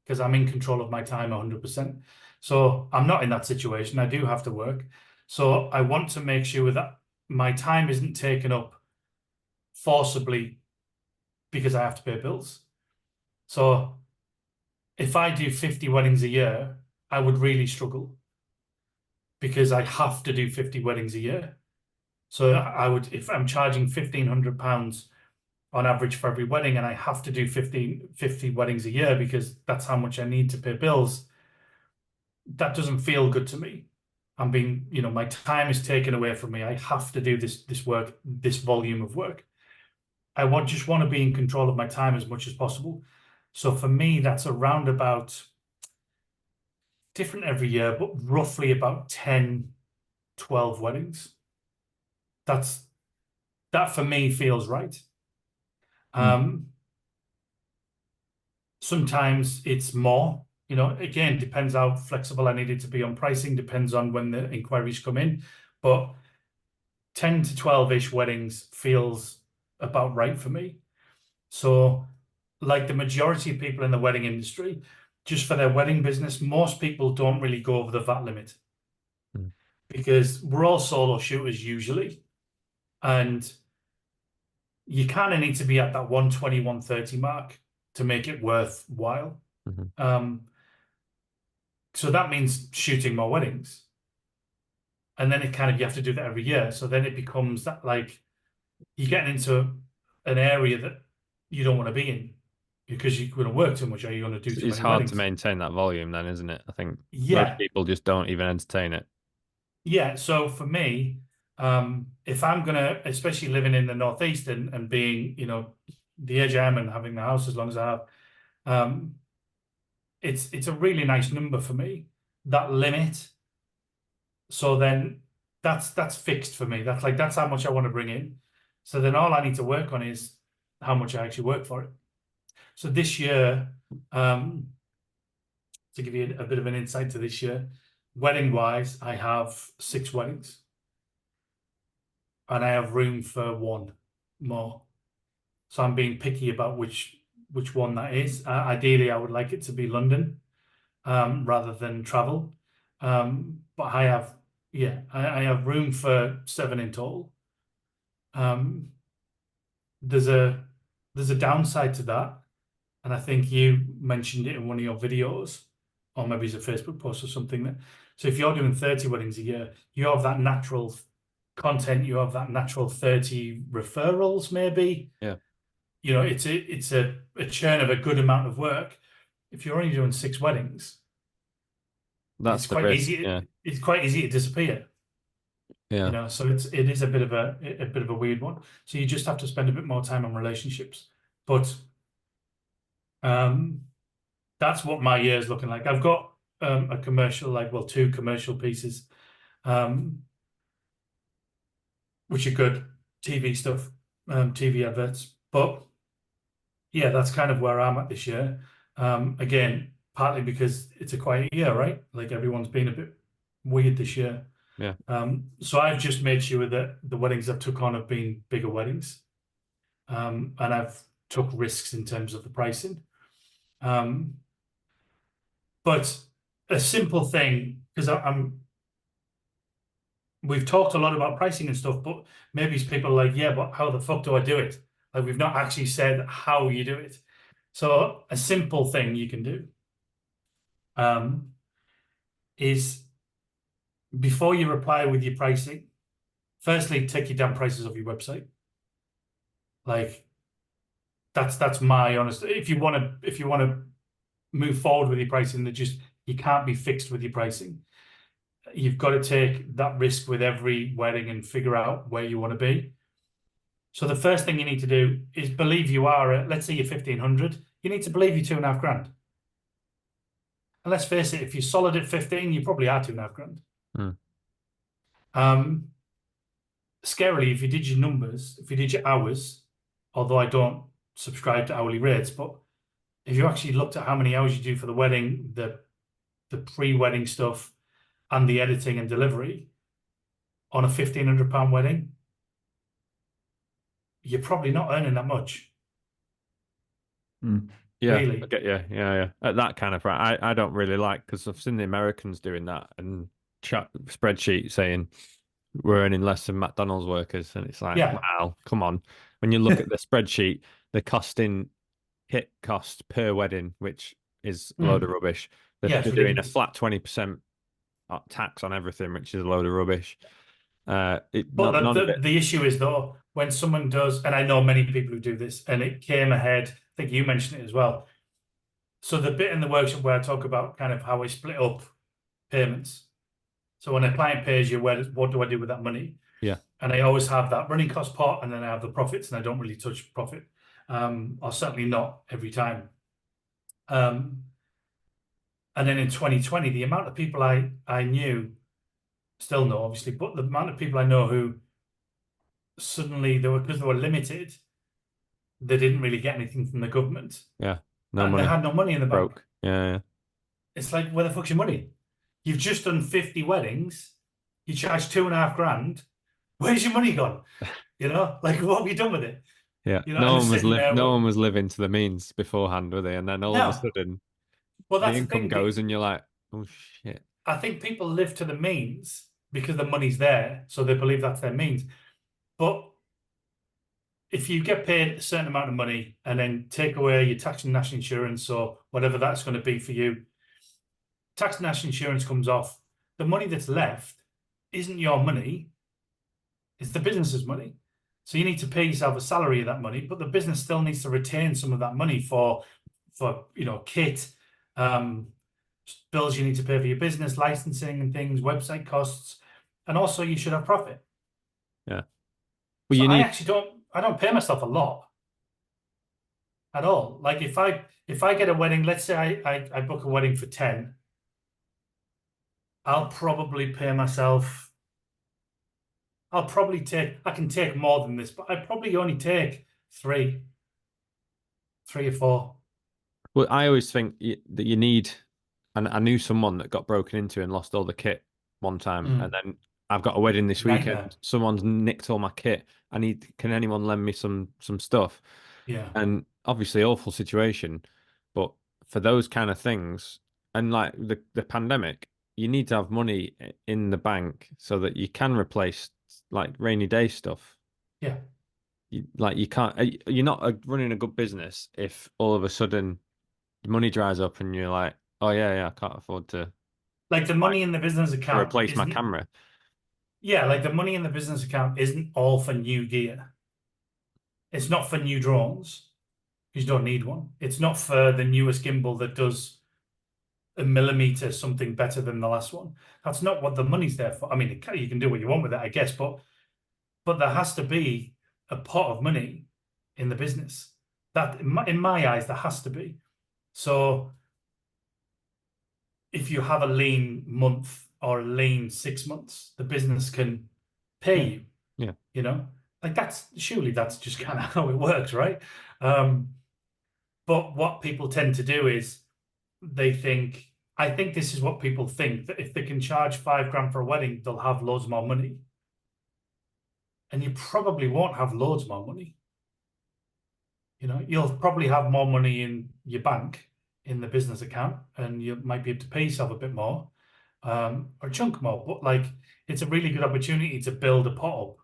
because I'm in control of my time 100%. So I'm not in that situation. I do have to work. So I want to make sure that my time isn't taken up forcibly because I have to pay bills. So if I do 50 weddings a year, I would really struggle because I have to do 50 weddings a year. So I would, if I'm charging £1,500 on average for every wedding and I have to do 50 weddings a year because that's how much I need to pay bills, that doesn't feel good to me. I'm being, my time is taken away from me. I have to do this work, this volume of work. I just want to be in control of my time as much as possible. So for me, that's around about, different every year, but roughly about 10, 12 weddings. That for me feels right. Sometimes it's more, again, depends how flexible I need it to be on pricing, depends on when the inquiries come in, but 10 to 12-ish weddings feels about right for me. So like the majority of people in the wedding industry, just for their wedding business, most people don't really go over the VAT limit because we're all solo shooters usually. And you kind of need to be at that 120, 130 mark to make it worthwhile. So that means shooting more weddings. And then you have to do that every year. So then it becomes that like you're getting into an area that you don't want to be in because you're going to work too much or you're going to do too
It's
many
hard to
weddings.
maintain that volume then, isn't it? I think most
Yeah.
people just don't even entertain it.
Yeah. So for me, if I'm going to, especially living in the Northeast and being, the age I am and having the house as long as I have, it's a really nice number for me, that limit. So then that's fixed for me. That's how much I want to bring in. So then all I need to work on is how much I actually work for it. So this year, to give you a bit of an insight to this year, wedding wise, I have 6 weddings. And I have room for 1 more. So I'm being picky about which one that is. Ideally, I would like it to be London, rather than travel. But I have room for 7 in total. There's a downside to that, and I think you mentioned it in one of your videos, or maybe it's a Facebook post or something. So if you're doing 30 weddings a year, you have that natural content, you have that natural 30 referrals, maybe.
Yeah.
It's a churn of a good amount of work. If you're only doing 6 weddings,
That's
it's
the
quite
risk.
easy.
Yeah.
It's quite easy to disappear.
Yeah.
So it is a bit of a weird one. So you just have to spend a bit more time on relationships. But That's what my year is looking like. I've got a commercial, like, well, two commercial pieces, which are good TV stuff, TV adverts. But yeah, that's kind of where I'm at this year. Again, partly because it's a quiet year, right? Like everyone's been a bit weird this year.
Yeah.
So I've just made sure that the weddings I've took on have been bigger weddings. And I've took risks in terms of the pricing. But a simple thing, because we've talked a lot about pricing and stuff, but maybe people are like, yeah, but how the fuck do I do it? Like we've not actually said how you do it. So a simple thing you can do is before you reply with your pricing, firstly, take your damn prices off your website. Like that's my honest. If you want to move forward with your pricing, that just you can't be fixed with your pricing. You've got to take that risk with every wedding and figure out where you want to be. So the first thing you need to do is believe you are at, let's say you're 1,500, you need to believe you're 2.5 grand. And let's face it, if you're solid at 15, you probably are 2.5 grand. Scarily, if you did your numbers, if you did your hours, although I don't subscribe to hourly rates, but if you actually looked at how many hours you do for the wedding, the pre-wedding stuff, and the editing and delivery on a £1,500 wedding, you're probably not earning that much.
Yeah,
really.
Yeah. At that kind of price, I don't really like, because I've seen the Americans doing that and chat spreadsheet saying we're earning less than McDonald's workers, and it's like, wow, come on. When you look at the spreadsheet, the kit cost per wedding, which is a load of rubbish. They're doing a flat 20% tax on everything, which is a load of rubbish.
But the issue is, though, when someone does, and I know many people who do this, and it came ahead, I think you mentioned it as well. So the bit in the workshop where I talk about kind of how I split up payments. So when a client pays you, what do I do with that money?
Yeah.
And I always have that running cost part, and then I have the profits, and I don't really touch profit, or certainly not every time. And then in 2020, the amount of people I knew, still know obviously, but the amount of people I know who suddenly because they were limited, they didn't really get anything from the government.
Yeah,
no money. They had no money in the bank.
Broke. Yeah.
It's like, where the fuck's your money? You've just done 50 weddings. You charged 2.5 grand. Where's your money gone? You know, like, what have you done with it?
Yeah,
you know,
no one was living to the means beforehand, were they? And then all of a sudden, the income goes, and you're like, oh shit.
I think people live to the means because the money's there, so they believe that's their means. But if you get paid a certain amount of money and then take away your tax and national insurance or whatever that's going to be for you, tax and national insurance comes off, the money that's left isn't your money, it's the business's money. So you need to pay yourself a salary of that money, but the business still needs to retain some of that money for kit, bills you need to pay for your business, licensing and things, website costs, and also you should have profit.
Yeah.
Well, so I don't pay myself a lot at all. Like if I get a wedding, let's say I book a wedding for 10, I'll probably pay myself. I can take more than this, but I probably only take 3 or 4.
Well, I always think that you need, and I knew someone that got broken into and lost all the kit one time, and then I've got a wedding this weekend. Someone's nicked all my kit. Can anyone lend me some stuff?
Yeah.
And obviously awful situation, but for those kind of things, and like the pandemic, you need to have money in the bank so that you can replace like rainy day stuff.
Yeah.
You can't, you're not running a good business if all of a sudden money dries up and you're like, oh yeah, I can't afford to.
Like the money in the business account.
Replace my camera.
Yeah, like the money in the business account isn't all for new gear. It's not for new drones, because you don't need one. It's not for the newest gimbal that does a millimeter something better than the last one. That's not what the money's there for. I mean, you can do what you want with it, I guess, but there has to be a pot of money in the business. That, in my eyes, there has to be. So if you have a lean month or a lean 6 months, the business can pay you.
Yeah.
You know, like that's just kind of how it works, right? But what people tend to do is they think, I think this is what people think, that if they can charge $5 grand for a wedding, they'll have loads more money. And you probably won't have loads more money. You know, you'll probably have more money in your bank, in the business account, and you might be able to pay yourself a bit more, or a chunk more. But like, it's a really good opportunity to build a pot up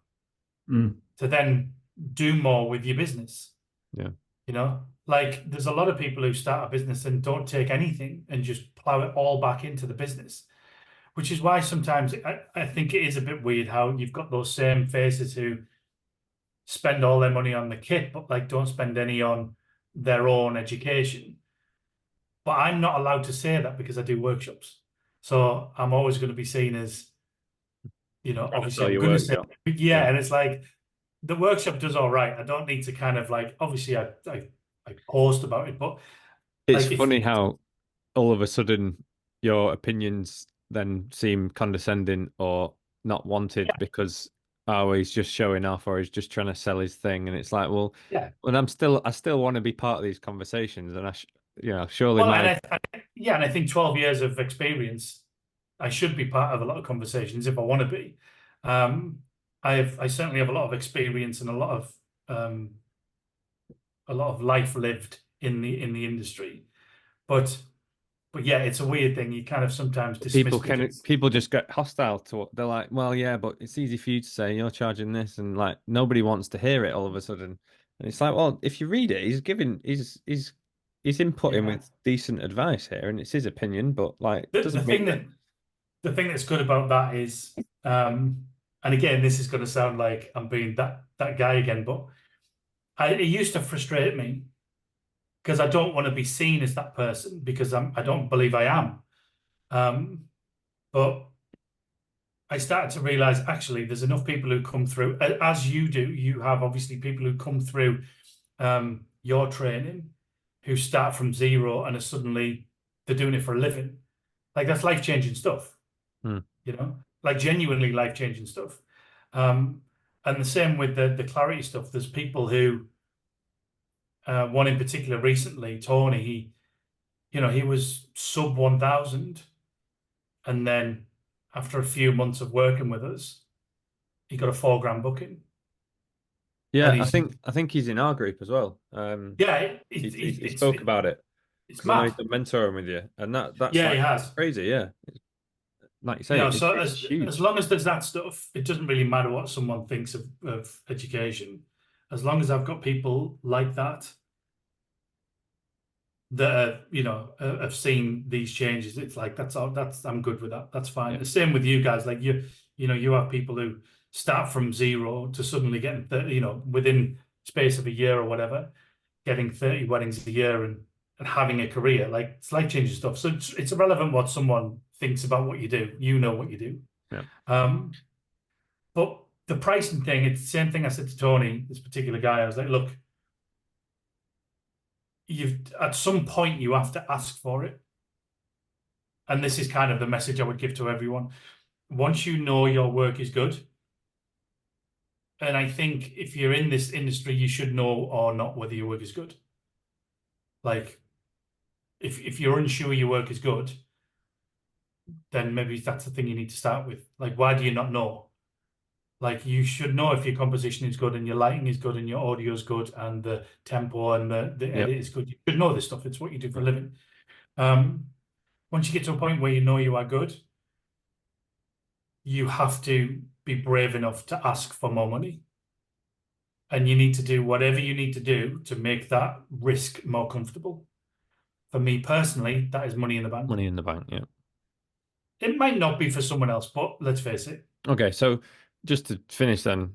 to then do more with your business.
Yeah.
You know, like there's a lot of people who start a business and don't take anything and just plow it all back into the business, which is why sometimes I think it is a bit weird how you've got those same faces who spend all their money on the kit, but like don't spend any on their own education. But I'm not allowed to say that because I do workshops. So I'm always going to be seen as, you know, obviously I'm going to say, yeah. And it's like the workshop does all right. I don't need to kind of like, obviously I post about it, but
It's
like
funny how all of a sudden your opinions then seem condescending or not wanted because he's just showing off or he's just trying to sell his thing, and it's like, well,
yeah.
and I still want to be part of these conversations, and surely
Well,
my
and I think 12 years of experience, I should be part of a lot of conversations if I want to be. I certainly have a lot of experience and a lot of life lived in the industry, but yeah, it's a weird thing. You kind of sometimes dismiss
people just get hostile to it. They're like, well, yeah, but it's easy for you to say you're charging this, and like nobody wants to hear it all of a sudden. And it's like, well, if you read it, he's inputting with decent advice here, and it's his opinion, but like
the thing that's good about that is, and again, this is going to sound like I'm being that guy again, but it used to frustrate me because I don't want to be seen as that person because I don't believe I am. But I started to realize actually there's enough people who come through, as you do. You have obviously people who come through your training who start from zero and are suddenly they're doing it for a living. Like that's life-changing stuff, you know, like genuinely life-changing stuff. And the same with the clarity stuff. There's people who, one in particular recently, Tony, he was sub 1,000. And then after a few months of working with us, he got a $4 grand booking.
Yeah, I think he's in our group as well.
Yeah,
he spoke about it.
It's
I know he's
mad.
been mentoring with you, and that's
Yeah,
like
he has.
crazy. Yeah, like you say,
You know, so
it's huge.
as long as there's that stuff, it doesn't really matter what someone thinks of education. As long as I've got people like that have seen these changes, it's like I'm good with that. That's fine.
Yeah.
The same with you guys. Like you have people who start from zero to suddenly getting 30, within space of a year or whatever, getting 30 weddings a year and having a career. Like it's life-changing stuff. So it's irrelevant what someone thinks about what you do. You know what you do.
Yeah.
But the pricing thing, it's the same thing I said to Tony, this particular guy. I was like, look, at some point you have to ask for it. And this is kind of the message I would give to everyone. Once you know your work is good, and I think if you're in this industry, you should know or not whether your work is good. Like, if you're unsure your work is good, then maybe that's the thing you need to start with. Like, why do you not know? Like, you should know if your composition is good and your lighting is good and your audio is good and the tempo and the edit is good. You should know this stuff. It's what you do for a living. Once you get to a point where you know you are good, you have to be brave enough to ask for more money. And you need to do whatever you need to do to make that risk more comfortable. For me personally, that is money in the bank.
Money in the bank, yeah.
It might not be for someone else, but let's face it.
Okay, so just to finish then,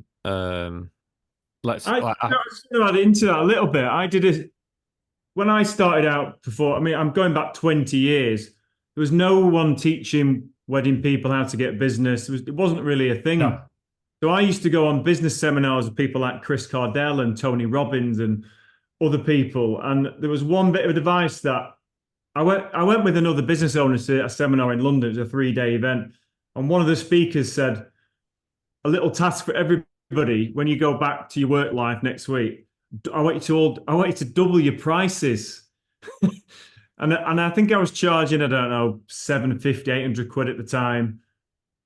let's.
I add into that a little bit. I did it when I started out before. I mean, I'm going back 20 years. There was no one teaching wedding people how to get business. It wasn't really a thing.
No.
So I used to go on business seminars with people like Chris Cardell and Tony Robbins and other people. And there was one bit of advice that I went with another business owner to a seminar in London. It was a 3-day event, and one of the speakers said, "A little task for everybody when you go back to your work life next week. I want you to double your prices." And I think I was charging, I don't know, 750, 800 quid at the time.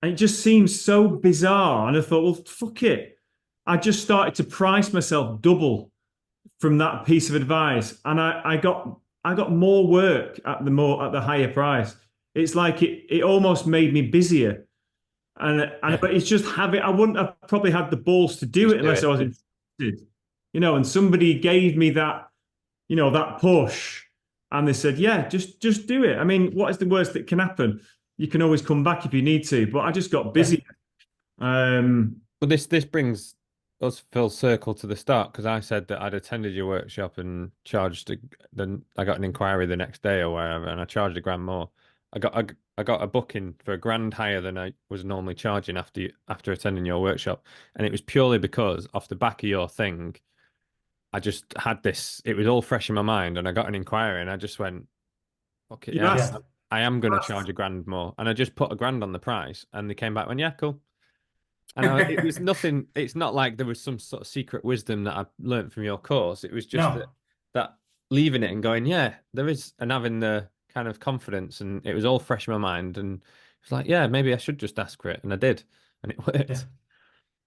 And it just seems so bizarre. And I thought, well, fuck it. I just started to price myself double from that piece of advice. And I got more work at the higher price. It's like it almost made me busier. But it's just I wouldn't have probably had the balls to do
Just
it
do
unless
it.
I was interested. And somebody gave me that, that push. And they said, yeah, just do it. I mean, what is the worst that can happen? You can always come back if you need to. But I just got busy.
Well, this brings us full circle to the start, because I said that I'd attended your workshop and then I got an inquiry the next day or wherever, and I charged £1,000 more. I got a booking for £1,000 higher than I was normally charging after attending your workshop, and it was purely because off the back of your thing, I just had this. It was all fresh in my mind, and I got an inquiry, and I just went, "Okay,
You
yeah,
asked,
I am going to charge £1,000 more," and I just put £1,000 on the price, and they came back and, "Yeah, cool." And it was nothing. It's not like there was some sort of secret wisdom that I learned from your course. It was just
No.
that leaving it and going, yeah, there is, and having the kind of confidence, and it was all fresh in my mind, and it's like, yeah, maybe I should just ask for it, and I did, and it
Yeah.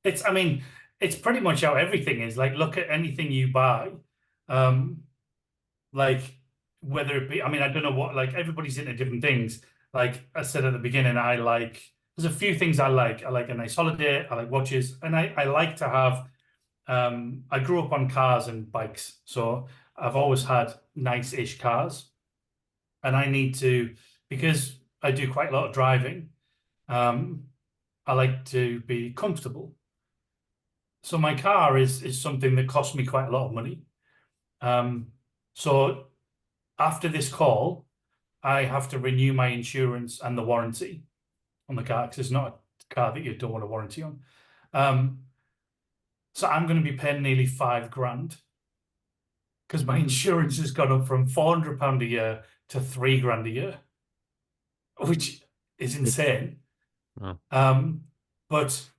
worked.
I mean, it's pretty much how everything is. Like, look at anything you buy. Like, whether it be, I mean, I don't know what, like, everybody's into different things. Like I said at the beginning, there's a few things I like. I like a nice holiday, I like watches, and I like to have, I grew up on cars and bikes. So I've always had nice-ish cars. And I need to, because I do quite a lot of driving, I like to be comfortable. So my car is something that costs me quite a lot of money. So after this call, I have to renew my insurance and the warranty on the car, because it's not a car that you don't want a warranty on. So I'm going to be paying nearly £5,000 because my insurance has gone up from £400 a year to £3,000 a year, which is insane.
Wow.
But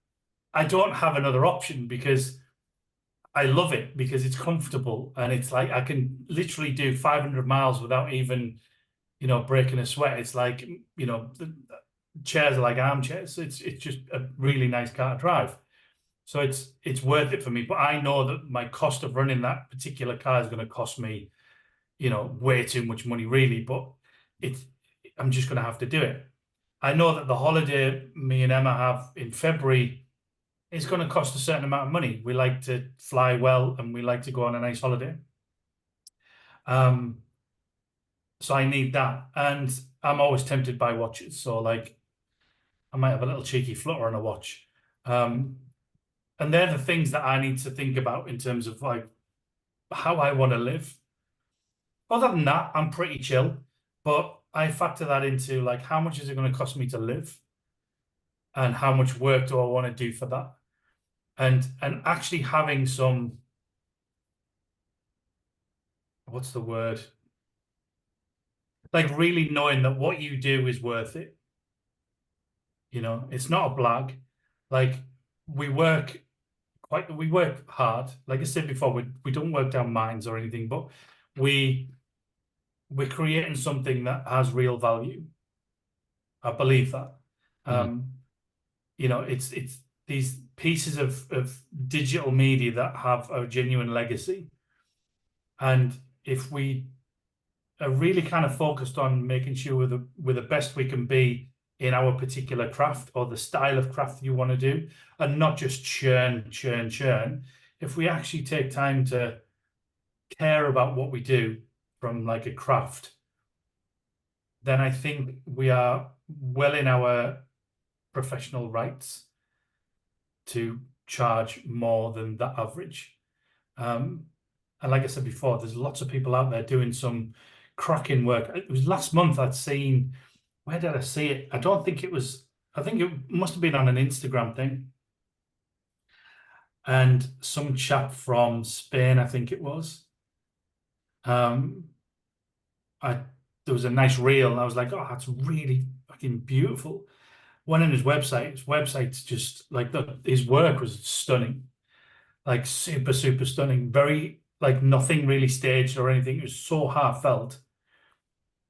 I don't have another option because I love it, because it's comfortable, and it's like I can literally do 500 miles without even, breaking a sweat. It's like, the chairs are like armchairs. It's just a really nice car to drive. So it's worth it for me. But I know that my cost of running that particular car is going to cost me, way too much money, really. But I'm just going to have to do it. I know that the holiday me and Emma have in February is going to cost a certain amount of money. We like to fly well, and we like to go on a nice holiday. So I need that. And I'm always tempted by watches. So, like, I might have a little cheeky flutter on a watch. And they're the things that I need to think about in terms of, like, how I want to live. Other than that, I'm pretty chill. But I factor that into, like, how much is it going to cost me to live? And how much work do I want to do for that? And actually having some, what's the word? Like, really knowing that what you do is worth it. It's not a blag. Like, we work hard. Like I said before, we don't work down mines or anything, but we're creating something that has real value. I believe that. It's these pieces of digital media that have a genuine legacy. And if we are really kind of focused on making sure we're the best we can be in our particular craft, or the style of craft you want to do, and not just churn. If we actually take time to care about what we do from, like, a craft, then I think we are well in our professional rights to charge more than the average. And like I said before, there's lots of people out there doing some cracking work. It was last month I'd seen, where did I see it? I think it must have been on an Instagram thing. And some chap from Spain, I think it was. I there was a nice reel, and I was like, oh, that's really fucking beautiful. Went on his website. His website's just like his work was stunning, like super, super stunning. Very like nothing really staged or anything. It was so heartfelt,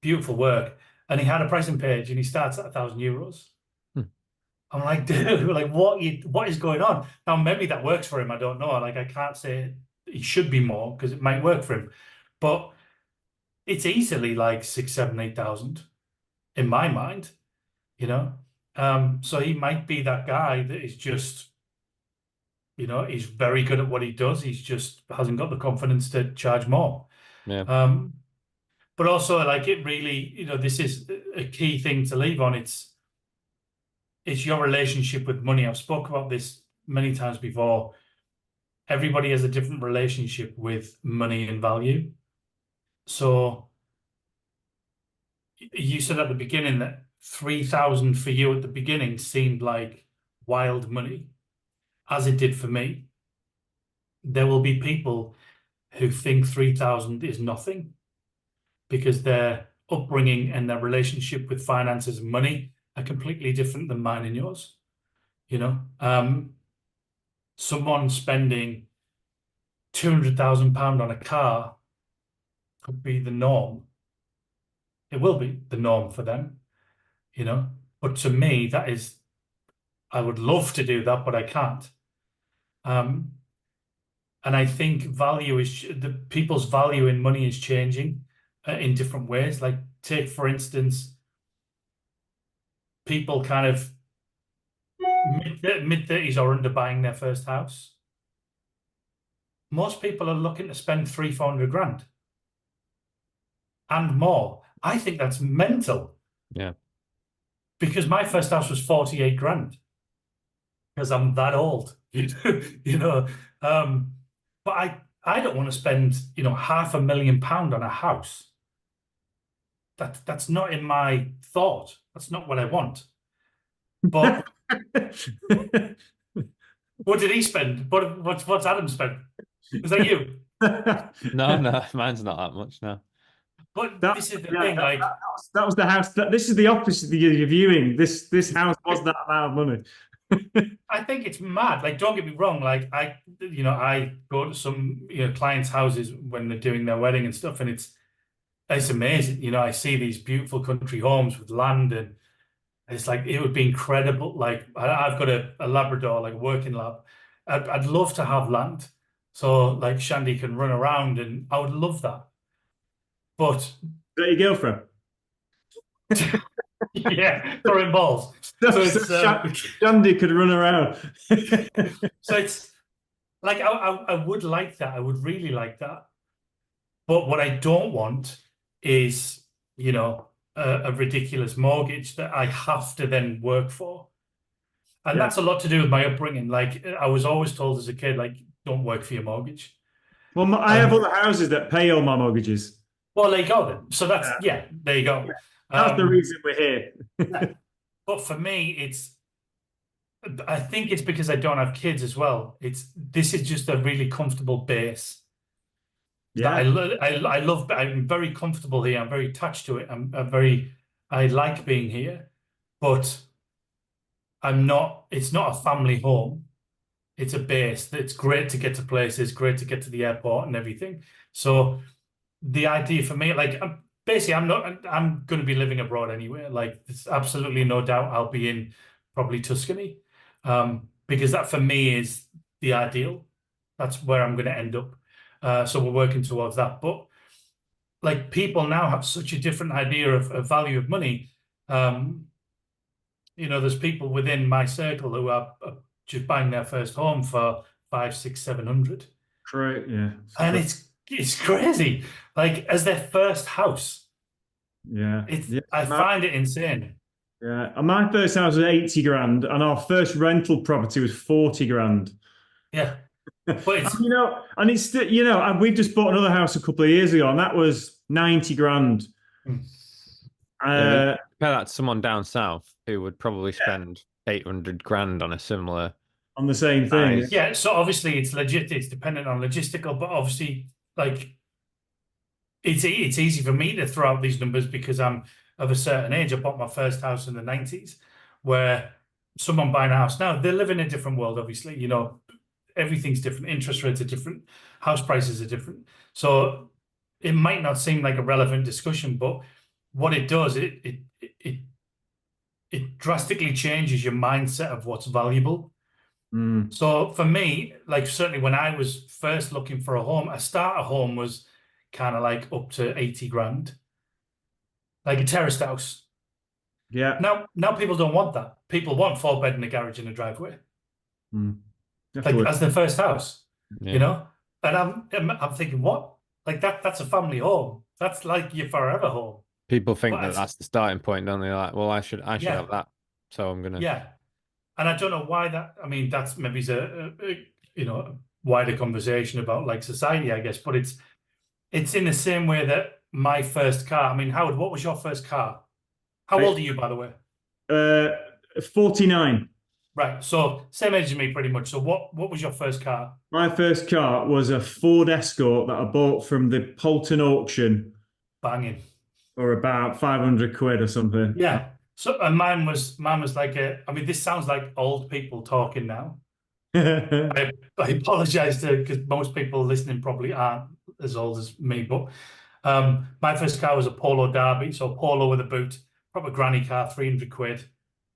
beautiful work. And he had a pricing page, and he starts at €1,000.
Hmm.
I'm like, dude, like what is going on? Now maybe that works for him. I don't know. Like I can't say it should be more because it might work for him, but it's easily like 6, 7, 8,000 in my mind, you know. So he might be that guy that is just, he's very good at what he does. He's just hasn't got the confidence to charge more.
Yeah.
But also like it really, this is a key thing to leave on. It's your relationship with money. I've spoke about this many times before. Everybody has a different relationship with money and value. So you said at the beginning that 3,000 for you at the beginning seemed like wild money, as it did for me. There will be people who think 3,000 is nothing because their upbringing and their relationship with finances and money are completely different than mine and yours. Someone spending £200,000 on a car could be the norm. It will be the norm for them, But to me, I would love to do that, but I can't. And I think the people's value in money is changing in different ways. Like take, for instance, people kind of mid-30s or under buying their first house. Most people are looking to spend 300-400 grand and more. I think that's mental.
Yeah.
Because my first house was 48 grand because I'm that old, but I don't want to spend, £500,000 on a house. That's not in my thought. That's not what I want. But what did he spend? What's Adam spent? Is that you?
No, mine's not that much. No.
But this is the thing.
That was the house. This is the opposite that you're viewing. This house was that amount of money.
I think it's mad. Like, don't get me wrong. Like, I go to some clients' houses when they're doing their wedding and stuff, and it's amazing. I see these beautiful country homes with land, and it's like it would be incredible. Like, I've got a Labrador, like a working lab. I'd love to have land, so like Shandy can run around, and I would love that. But
is that your girlfriend?
Yeah, throwing balls. So it's
Shandy could run around.
So it's like I would like that. I would really like that. But what I don't want is, a ridiculous mortgage that I have to then work for. And that's a lot to do with my upbringing. Like I was always told as a kid, like, don't work for your mortgage.
Well, I have other houses that pay all my mortgages.
Well, there you go then. So that's, there you go.
Yeah. That's the reason we're here.
But for me, I think it's because I don't have kids as well. This is just a really comfortable base. Yeah, I love. I'm very comfortable here. I'm very attached to it. I like being here, but I'm not. It's not a family home. It's a base. It's great to get to places. Great to get to the airport and everything. So the idea for me, like, basically, I'm going to be living abroad anyway. Like, there's absolutely no doubt I'll be in probably Tuscany, because that for me is the ideal. That's where I'm going to end up. So we're working towards that. But like, people now have such a different idea of value of money. There's people within my circle who are just buying their first home for 500, 600, 700.
Correct. Yeah.
And it's crazy. Like, as their first house.
Yeah.
I find it insane.
Yeah. And my first house was 80 grand, and our first rental property was 40 grand.
Yeah. But it's,
and it's still, and we've just bought another house a couple of years ago, and that was 90 grand.
Compare that to someone down south who would probably spend 800 grand on a similar.
On the same thing.
Yeah. So obviously it's legit. It's dependent on logistical, but obviously, like, it's easy for me to throw out these numbers because I'm of a certain age. I bought my first house in the 90s, where someone buying a house now, they live in a different world, obviously. Everything's different. Interest rates are different. House prices are different. So it might not seem like a relevant discussion, but what it does, it drastically changes your mindset of what's valuable. So for me, like certainly when I was first looking for a home, a starter home was kind of like up to 80 grand, like a terraced house.
Yeah.
Now people don't want that. People want 4 bed in a garage and a driveway, like
Definitely.
as their first house,
Yeah.
And I'm thinking, what? Like that's a family home. That's like your forever home.
People think
But
that
it's,
that's the starting point, don't they? Like, well, I should have
yeah,
that, so I'm gonna.
yeah. And I don't know why that. I mean, that's maybe a wider conversation about like society, I guess. But it's in the same way that my first car. I mean, Howard, what was your first car? How old are you, by the way?
49.
Right. So same age as me, pretty much. So what was your first car?
My first car was a Ford Escort that I bought from the Polton auction
Banging.
for about 500 quid or something.
Yeah. So and mine was like a. I mean, this sounds like old people talking now. I apologize because most people listening probably aren't as old as me, but my first car was a Polo Derby, so Polo with a boot, proper granny car, 300 quid.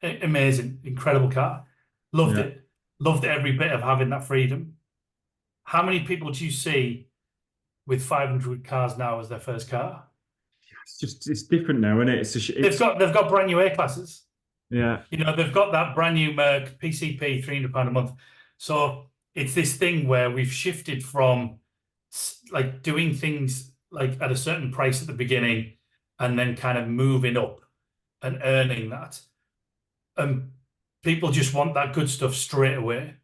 Amazing, incredible car. Loved
Yeah.
it. Loved every bit of having that freedom. How many people do you see with 500 cars now as their first car?
It's different now, isn't it?
They've got brand new A classes.
Yeah.
They've got that brand new Merc PCP, £300 a month. So it's this thing where we've shifted from like doing things like at a certain price at the beginning and then kind of moving up and earning that. And people just want that good stuff straight away.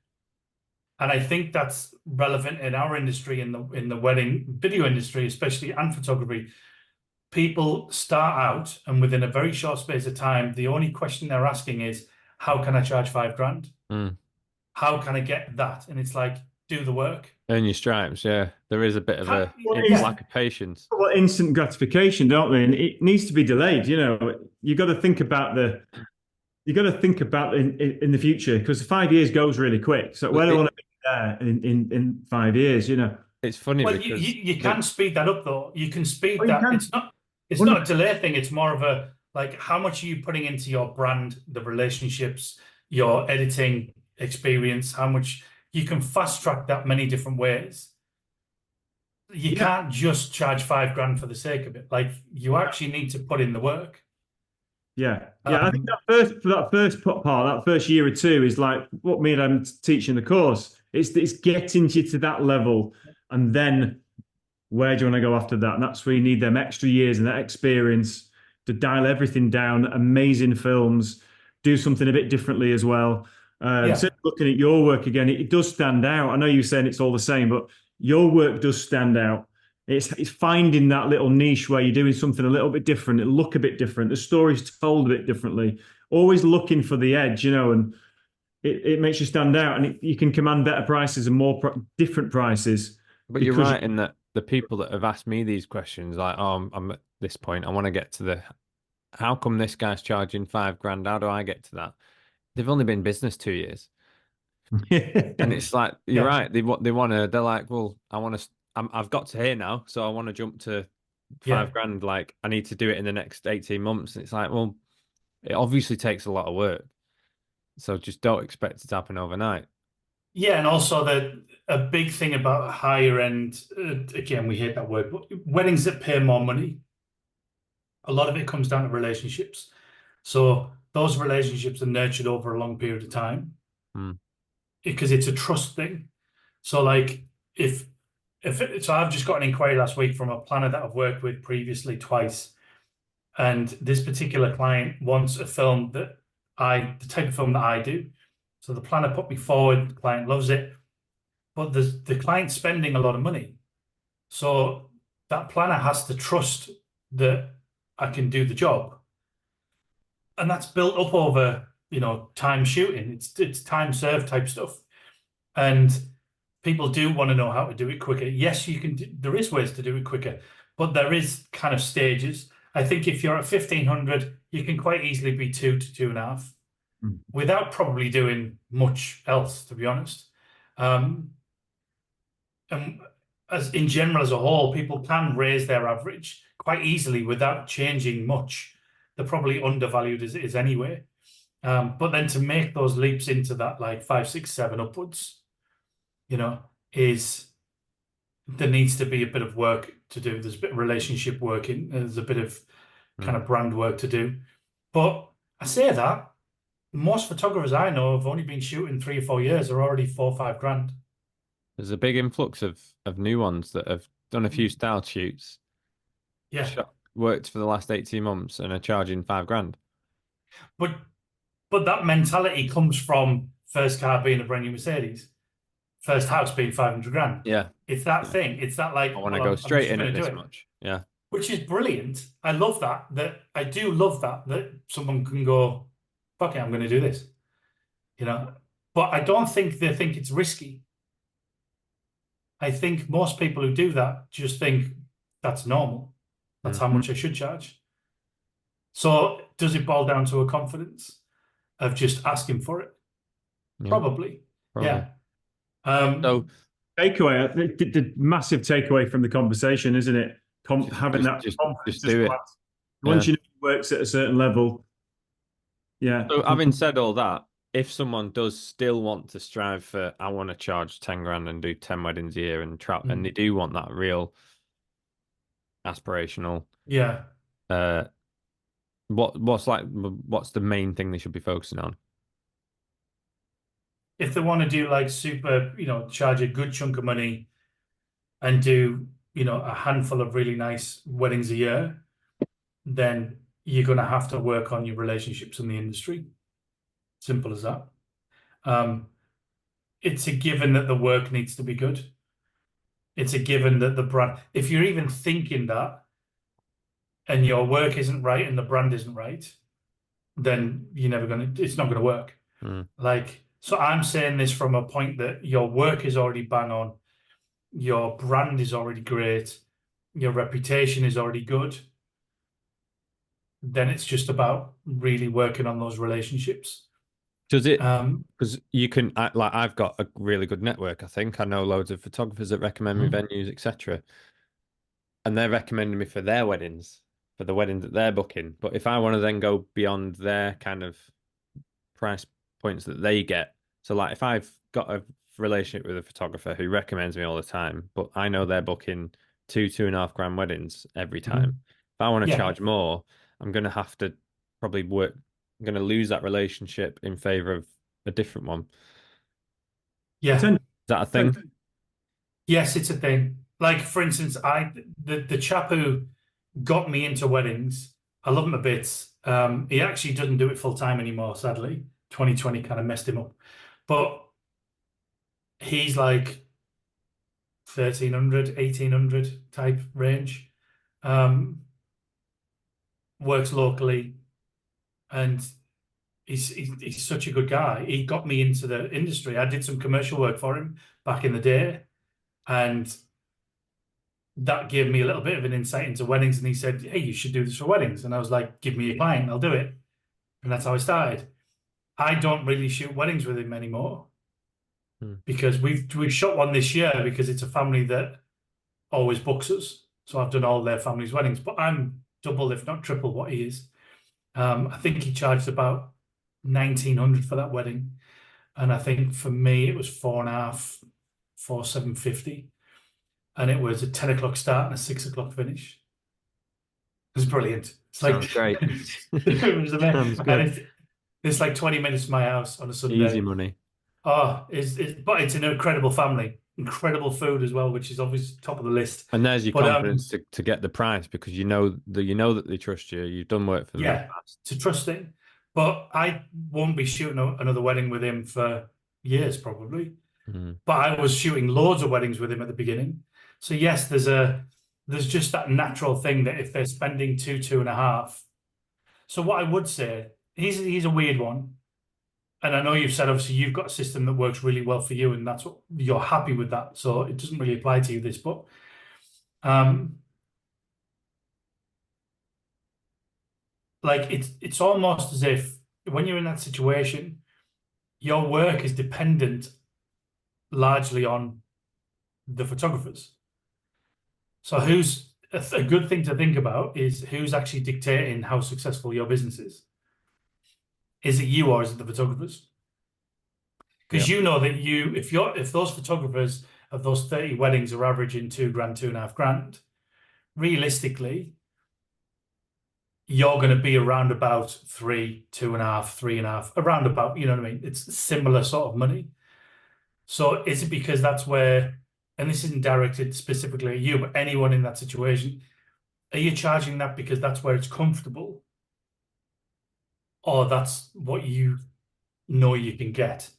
And I think that's relevant in our industry, in the wedding video industry, especially, and photography. People start out and within a very short space of time, the only question they're asking is, how can I charge 5 grand? How can I get that? And it's like, do the work.
Earn your stripes, yeah. There is a bit of a lack of patience.
Well, instant gratification, don't they? And it needs to be delayed. You got to think about in the future, because 5 years goes really quick. So where do I want to be there in 5 years?
It's funny
Well,
because
you can speed that up though. You can speed
you
that.
can.
It's not a delay thing. It's more of a like, how much are you putting into your brand, the relationships, your editing experience? How much you can fast track that many different ways. You can't just charge 5 grand for the sake of it. Like, you actually need to put in the work.
Yeah. I think that first part, that first year or two is like what me and I'm teaching the course. It's getting you to that level, and then where do you want to go after that? And that's where you need them extra years and that experience to dial everything down. Amazing films, do something a bit differently as well. So looking at your work again, it does stand out. I know you're saying it's all the same, but your work does stand out. It's finding that little niche where you're doing something a little bit different, it look a bit different, the story's told a bit differently. Always looking for the edge, and it makes you stand out, and you can command better prices and more different prices.
But you're right in that the people that have asked me these questions, like, oh, I'm at this point, I want to get to how come this guy's charging 5 grand? How do I get to that? They've only been in business 2 years. And it's like, you're right. They're like, well, I've got to here now, so I want to jump to 5 grand. Like, I need to do it in the next 18 months. And it's like, well, it obviously takes a lot of work. So just don't expect it to happen overnight.
Yeah, and also a big thing about higher end, again, we hate that word, but weddings that pay more money, a lot of it comes down to relationships. So those relationships are nurtured over a long period of time because it's a trust thing. So like so I've just got an inquiry last week from a planner that I've worked with previously twice. And this particular client wants a film the type of film that I do. So the planner put me forward, the client loves it, but the client's spending a lot of money. So that planner has to trust that I can do the job. And that's built up over, time shooting. It's time served type stuff. And people do want to know how to do it quicker. Yes, you can. There is ways to do it quicker, but there is kind of stages. I think if you're at 1500, you can quite easily be 2 to 2.5 without probably doing much else, to be honest. And as in general, as a whole, people can raise their average quite easily without changing much. They're probably undervalued as it is anyway. But then to make those leaps into that like 5, 6, 7 upwards, is there needs to be a bit of work to do. There's a bit of relationship working. There's a bit of kind of brand work to do. But I say that most photographers I know have only been shooting 3 or 4 years are already 4 or 5 grand.
There's a big influx of new ones that have done a few style shoots.
Yeah.
Worked for the last 18 months and are charging 5 grand.
But that mentality comes from first car being a brand new Mercedes, first house being 500 grand.
Yeah.
It's that thing. It's that like,
I want to go straight in at this much. Yeah.
Which is brilliant. I love that. I do love that someone can go, fuck it, I'm going to do this. But I don't think they think it's risky. I think most people who do that just think that's normal. That's how much I should charge. So does it boil down to a confidence of just asking for it?
Yeah.
Probably. Yeah.
So
takeaway, the massive takeaway from the conversation, isn't it? Having that confidence.
Just do it.
Once you know it works at a certain level. Yeah.
So having said all that, if someone does still want to strive for, I want to charge 10 grand and do 10 weddings a year and and they do want that real aspirational.
Yeah.
What's the main thing they should be focusing on?
If they want to do like super, charge a good chunk of money and do, a handful of really nice weddings a year, then you're going to have to work on your relationships in the industry. Simple as that. It's a given that the work needs to be good. It's a given that the brand, if you're even thinking that and your work isn't right and the brand isn't right, then it's not going to work. So I'm saying this from a point that your work is already bang on. Your brand is already great. Your reputation is already good. Then it's just about really working on those relationships.
Does it? Because you can, I've got a really good network. I think I know loads of photographers that recommend me venues, etc. And they're recommending me for their weddings, for the weddings that they're booking. But if I want to then go beyond their kind of price points that they get, so like if I've got a relationship with a photographer who recommends me all the time, but I know they're booking 2.5 grand weddings every time. If I want to charge more, I'm going to have to probably work. I'm going to lose that relationship in favor of a different one.
Yeah.
Is that a thing?
Yes, it's a thing. Like, for instance, the chap who got me into weddings, I love him a bit. He actually doesn't do it full time anymore, sadly. 2020 kind of messed him up. But he's like 1,300, 1,800 type range. Works locally. And he's such a good guy. He got me into the industry. I did some commercial work for him back in the day. And that gave me a little bit of an insight into weddings. And he said, hey, you should do this for weddings. And I was like, give me a client, I'll do it. And that's how I started. I don't really shoot weddings with him anymore because we've shot one this year because it's a family that always books us. So I've done all their family's weddings, but I'm double, if not triple what he is. I think he charged about 1,900 for that wedding. And I think for me, it was 4.5, 4,750. And it was a 10 o'clock start and a 6 o'clock finish. It was brilliant.
Sounds great.
It was amazing. Sounds good. And it's like 20 minutes to my house on a Sunday.
Easy money.
Oh, but it's an incredible family. Incredible food as well, which is obviously top of the list.
And there's your confidence to get the price because you know that they trust you. You've done work for them.
Yeah, to trust him. But I won't be shooting another wedding with him for years, probably. But I was shooting loads of weddings with him at the beginning. So yes, there's just that natural thing that if they're spending 2.5. So what I would say, he's a weird one. And I know you've said, obviously, you've got a system that works really well for you, and that's what you're happy with that. So it doesn't really apply to you, this, but like it's almost as if when you're in that situation, your work is dependent largely on the photographers. So who's a good thing to think about is who's actually dictating how successful your business is. Is it you or is it the photographers? Because you know that if those photographers of those 30 weddings are averaging £2 grand, £2.5 grand, realistically, you're going to be around about 3, 2.5, 3.5, around about, you know what I mean? It's similar sort of money. So is it because that's where, and this isn't directed specifically at you, but anyone in that situation, are you charging that because that's where it's comfortable? Or that's what you know you can get?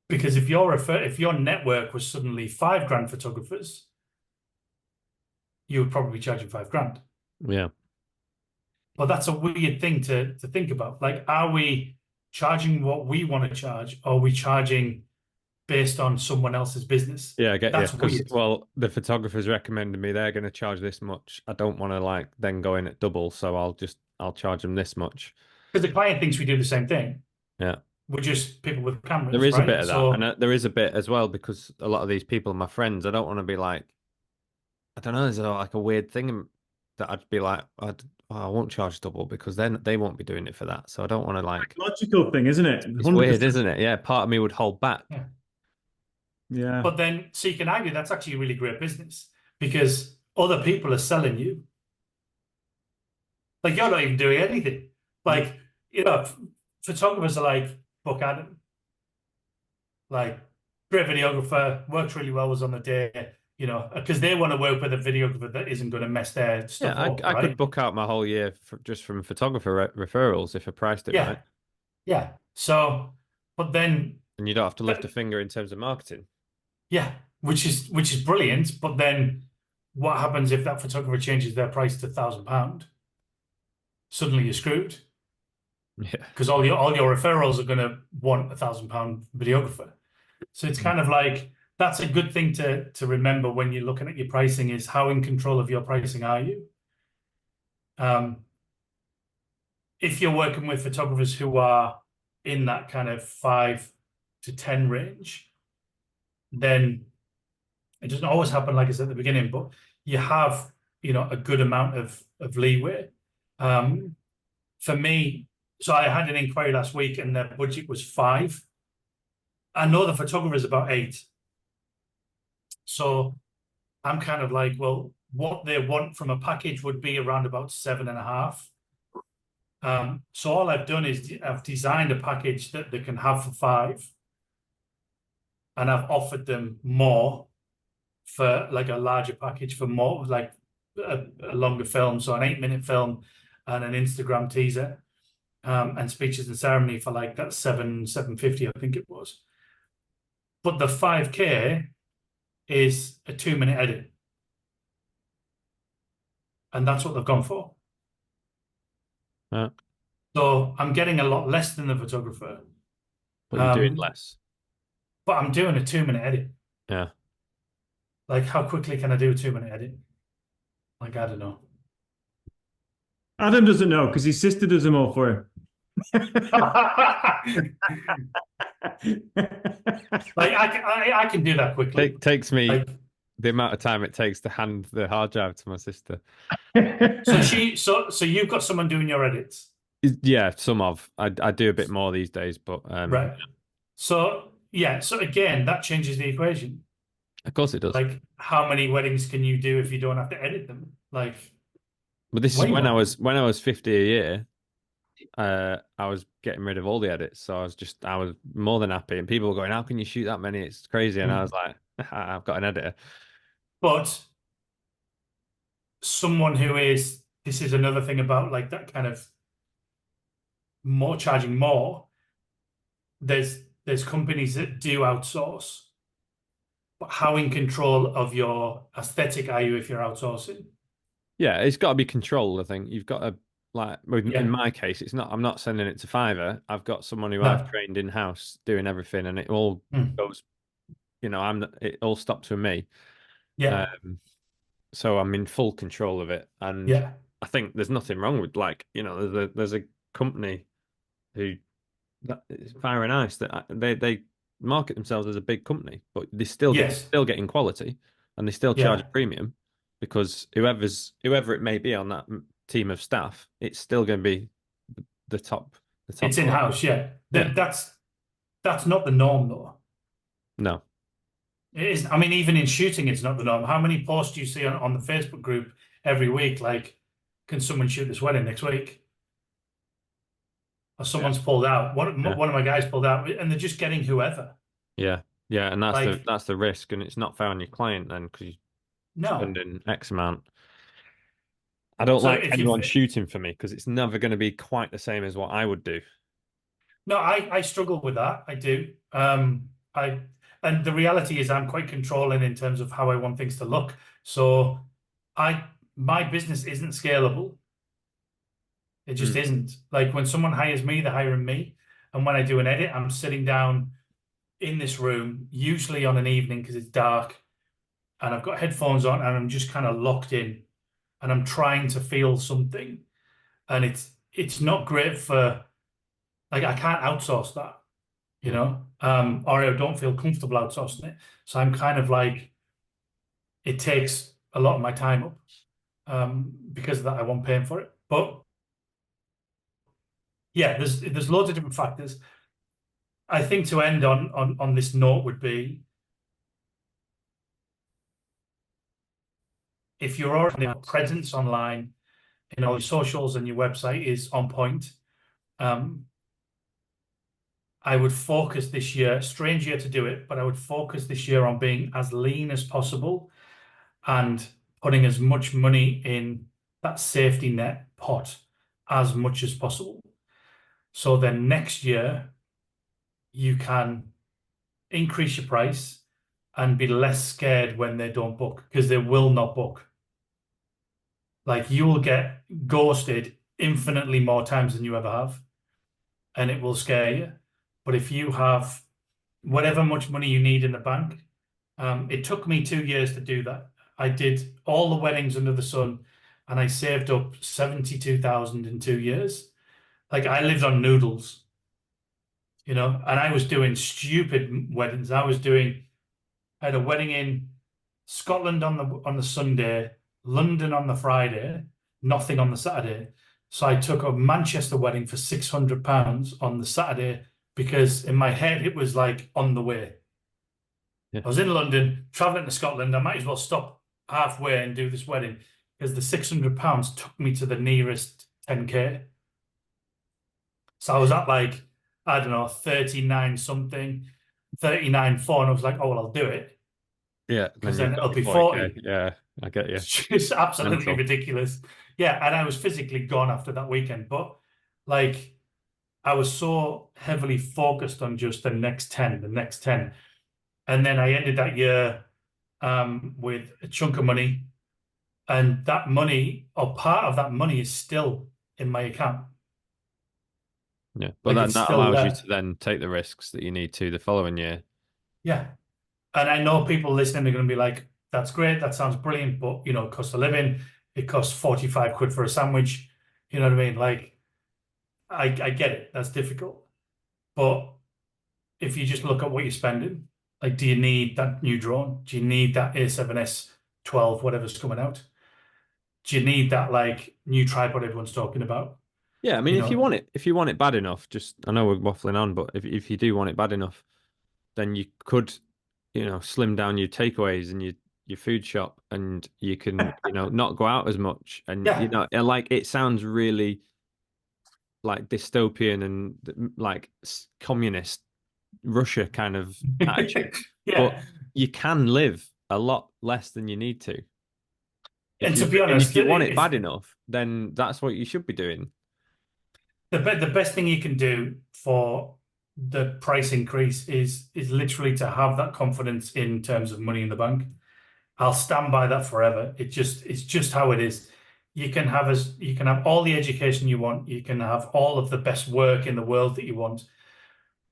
Because if your network was suddenly £5 grand photographers, you would probably be charging £5 grand.
Yeah.
But that's a weird thing to think about. Like, are we charging what we want to charge, or are we charging based on someone else's business?
Yeah, I get you.
That's
Because,
weird.
well, the photographers recommended me they're going to charge this much. I don't want to like then go in at double, so I'll charge them this much.
Because the client thinks we do the same thing.
Yeah.
We're just people with cameras,
There is a
right?
bit of that,
So
and there is a bit as well because a lot of these people are my friends. I don't want to be like, I don't know, there's like a weird thing that I'd be like, I won't charge double because then they won't be doing it for that. So I don't want to like.
Logical thing, isn't it?
It's weird, isn't it? Yeah, part of me would hold back.
yeah.
Yeah.
But then, so you can argue that's actually a really great business because other people are selling you. Like, you're not even doing anything. Like, you know, photographers are like, book Adam. Like, great videographer, works really well, was on the day, you know, because they want to work with a videographer that isn't going to mess their stuff
Yeah,
up,
I
right?
could book out my whole year just from photographer referrals if I priced it
Yeah.
right.
Yeah. So, but then,
And you don't have to lift a finger in terms of marketing.
yeah, which is brilliant. But then, what happens if that photographer changes their price to £1,000? Suddenly you're screwed
Yeah.
because all your referrals are going to want £1,000 videographer. So it's kind of like that's a good thing to remember when you're looking at your pricing is how in control of your pricing are you? If you're working with photographers who are in that kind of 5 to 10 range, then it doesn't always happen like I said at the beginning, but you have, you know, a good amount of leeway. For me, so I had an inquiry last week and their budget was 5. I know the photographer is about 8. So I'm kind of like, well, what they want from a package would be around about 7.5. So all I've done is I've designed a package that they can have for 5. And I've offered them more for like a larger package for more, like a longer film. So an 8-minute film and an Instagram teaser. And speeches and ceremony for like that 750, I think it was. But the 5K is a 2-minute edit. And that's what they've gone for. So I'm getting a lot less than the photographer.
But you're doing less.
But I'm doing a 2-minute edit.
Yeah.
Like, how quickly can I do a 2-minute edit? Like, I don't know.
Adam doesn't know because his sister does them all for him.
Like, I can do that quickly.
It takes me
like,
the amount of time it takes to hand the hard drive to my sister.
So you've got someone doing your edits?
Yeah, some of. I do a bit more these days, but
right. So yeah, so again, that changes the equation.
Of course it does.
Like, how many weddings can you do if you don't have to edit them? Like,
but this is when I was 50 a year. I was getting rid of all the edits, so I was more than happy. And people were going, "How can you shoot that many? It's crazy." And I was like, "I've got an editor."
But someone who is, this is another thing about like that kind of more charging more. There's companies that do outsource, but how in control of your aesthetic are you if you're outsourcing?
Yeah, it's got to be controlled. I think you've got to in my case, it's not. I'm not sending it to Fiverr. I've got someone who I've trained in house doing everything, and it all goes. You know, it all stops with me.
Yeah.
So I'm in full control of it, and I think there's nothing wrong with, like, there's a company who that is Fire and Ice that they market themselves as a big company, but they
Yes.
still getting quality, and they still charge a
Yeah.
premium because whoever it may be on that team of staff, it's still going to be the top
It's in
quality.
house. Yeah.
Yeah.
That's not the norm though.
No.
It is. I mean, even in shooting, it's not the norm. How many posts do you see on the Facebook group every week? Like, can someone shoot this wedding next week? Or
Yeah.
someone's pulled out. One
Yeah.
of my guys pulled out, and they're just getting whoever.
Yeah. Yeah. And
Like,
that's the risk, and it's not fair on your client then because you're
no.
spending X amount. I don't
So
like
if you,
anyone shooting for me because it's never going to be quite the same as what I would do.
no, I struggle with that. I do. I and the reality is I'm quite controlling in terms of how I want things to look. So my business isn't scalable. It just
Mm.
isn't. Like when someone hires me, they're hiring me. And when I do an edit, I'm sitting down in this room, usually on an evening because it's dark, and I've got headphones on and I'm just kind of locked in and I'm trying to feel something. And it's not great for like I can't outsource that,
Yeah.
or I don't feel comfortable outsourcing it. So I'm kind of like it takes a lot of my time up. Because of that, I won't pay for it. But yeah, there's loads of different factors. I think to end on this note would be if you're already a presence online, your socials and your website is on point. I would focus this year, strange year to do it, but I would focus this year on being as lean as possible and putting as much money in that safety net pot as much as possible. So then next year, you can increase your price and be less scared when they don't book because they will not book. Like you will get ghosted infinitely more times than you ever have, and it will scare you. But if you have whatever much money you need in the bank, it took me 2 years to do that. I did all the weddings under the sun, and I saved up 72,000 in 2 years. Like I lived on noodles, and I was doing stupid weddings. I had a wedding in Scotland on the Sunday, London on the Friday, nothing on the Saturday. So I took a Manchester wedding for £600 on the Saturday because in my head it was like on the way.
Yeah.
I was in London, traveling to Scotland. I might as well stop halfway and do this wedding because the £600 took me to the nearest 10K. So I was at like, I don't know, 39 something, 39.4, and I was like, oh, well, I'll do it.
Yeah.
Because
Then
then
you've got
it'll be
your
40.
Yeah. I get you.
It's just absolutely
Mental.
ridiculous. Yeah, and I was physically gone after that weekend, but like I was so heavily focused on just the next 10, the next 10. And then I ended that year with a chunk of money, and that money, or part of that money, is still in my account.
Yeah. But
Like
then
it's
that
still
allows you
there.
to then take the risks that you need to the following year.
Yeah. And I know people listening are going to be like, that's great, that sounds brilliant, but cost of living, it costs 45 quid for a sandwich. You know what I mean? Like, I get it, that's difficult. But if you just look at what you're spending, like, do you need that new drone? Do you need that A7S 12, whatever's coming out? Do you need that like new tripod everyone's talking about?
Yeah, I mean,
You
if you
know,
want it, bad enough, just I know we're waffling on, but if you do want it bad enough, then you could, slim down your takeaways and your food shop, and you can, not go out as much, and
yeah.
like it sounds really like dystopian and like communist Russia kind of attitude, but
Yeah.
you can live a lot less than you need to.
And to be honest,
If you want it bad enough, then that's what you should be doing.
the best thing you can do for the price increase is literally to have that confidence in terms of money in the bank. I'll stand by that forever. It's just how it is. You can have all the education you want. You can have all of the best work in the world that you want.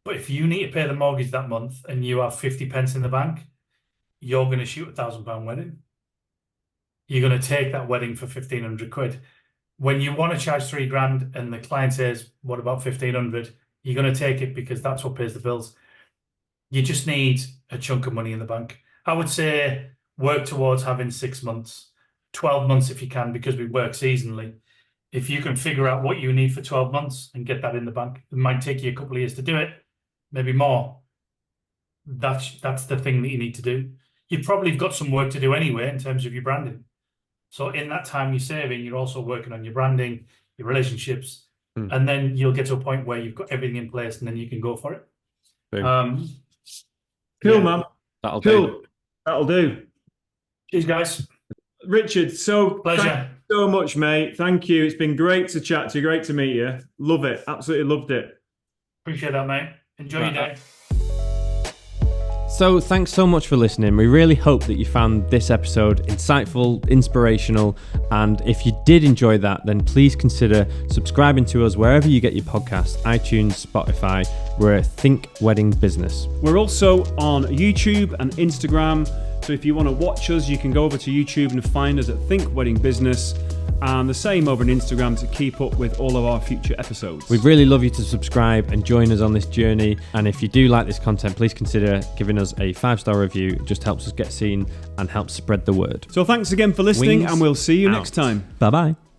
But if you need to pay the mortgage that month and you have 50 pence in the bank, you're going to shoot £1,000 wedding. You're going to take that wedding for 1,500 quid. When you want to charge $3,000 and the client says, what about 1,500? You're going to take it because that's what pays the bills. You just need a chunk of money in the bank. I would say work towards having 6 months, 12 months if you can, because we work seasonally. If you can figure out what you need for 12 months and get that in the bank, it might take you a couple of years to do it, maybe more. That's the thing that you need to do. You've probably got some work to do anyway in terms of your branding. So in that time you're saving, you're also working on your branding, your relationships, and then you'll get to a point where you've got everything in place and then you can go for it.
Cool, man.
That'll
Cool.
do.
That'll do.
Cheers, guys.
Richard,
Pleasure.
Thank you so much, mate. Thank you. It's been great to chat to you. Great to meet you. Love it. Absolutely loved it.
Appreciate that, mate. Enjoy your day.
So thanks so much for listening. We really hope that you found this episode insightful, inspirational, and if you did enjoy that, then please consider subscribing to us wherever you get your podcasts, iTunes, Spotify. We're a Think Wedding Business.
We're also on YouTube and Instagram. So if you want to watch us, you can go over to YouTube and find us at Think Wedding Business. And the same over on Instagram to keep up with all of our future episodes.
We'd really love you to subscribe and join us on this journey. And if you do like this content, please consider giving us a 5-star review. It just helps us get seen and helps spread the word.
So thanks again for listening,
Wings
and we'll see you
out.
next time.
Bye-bye.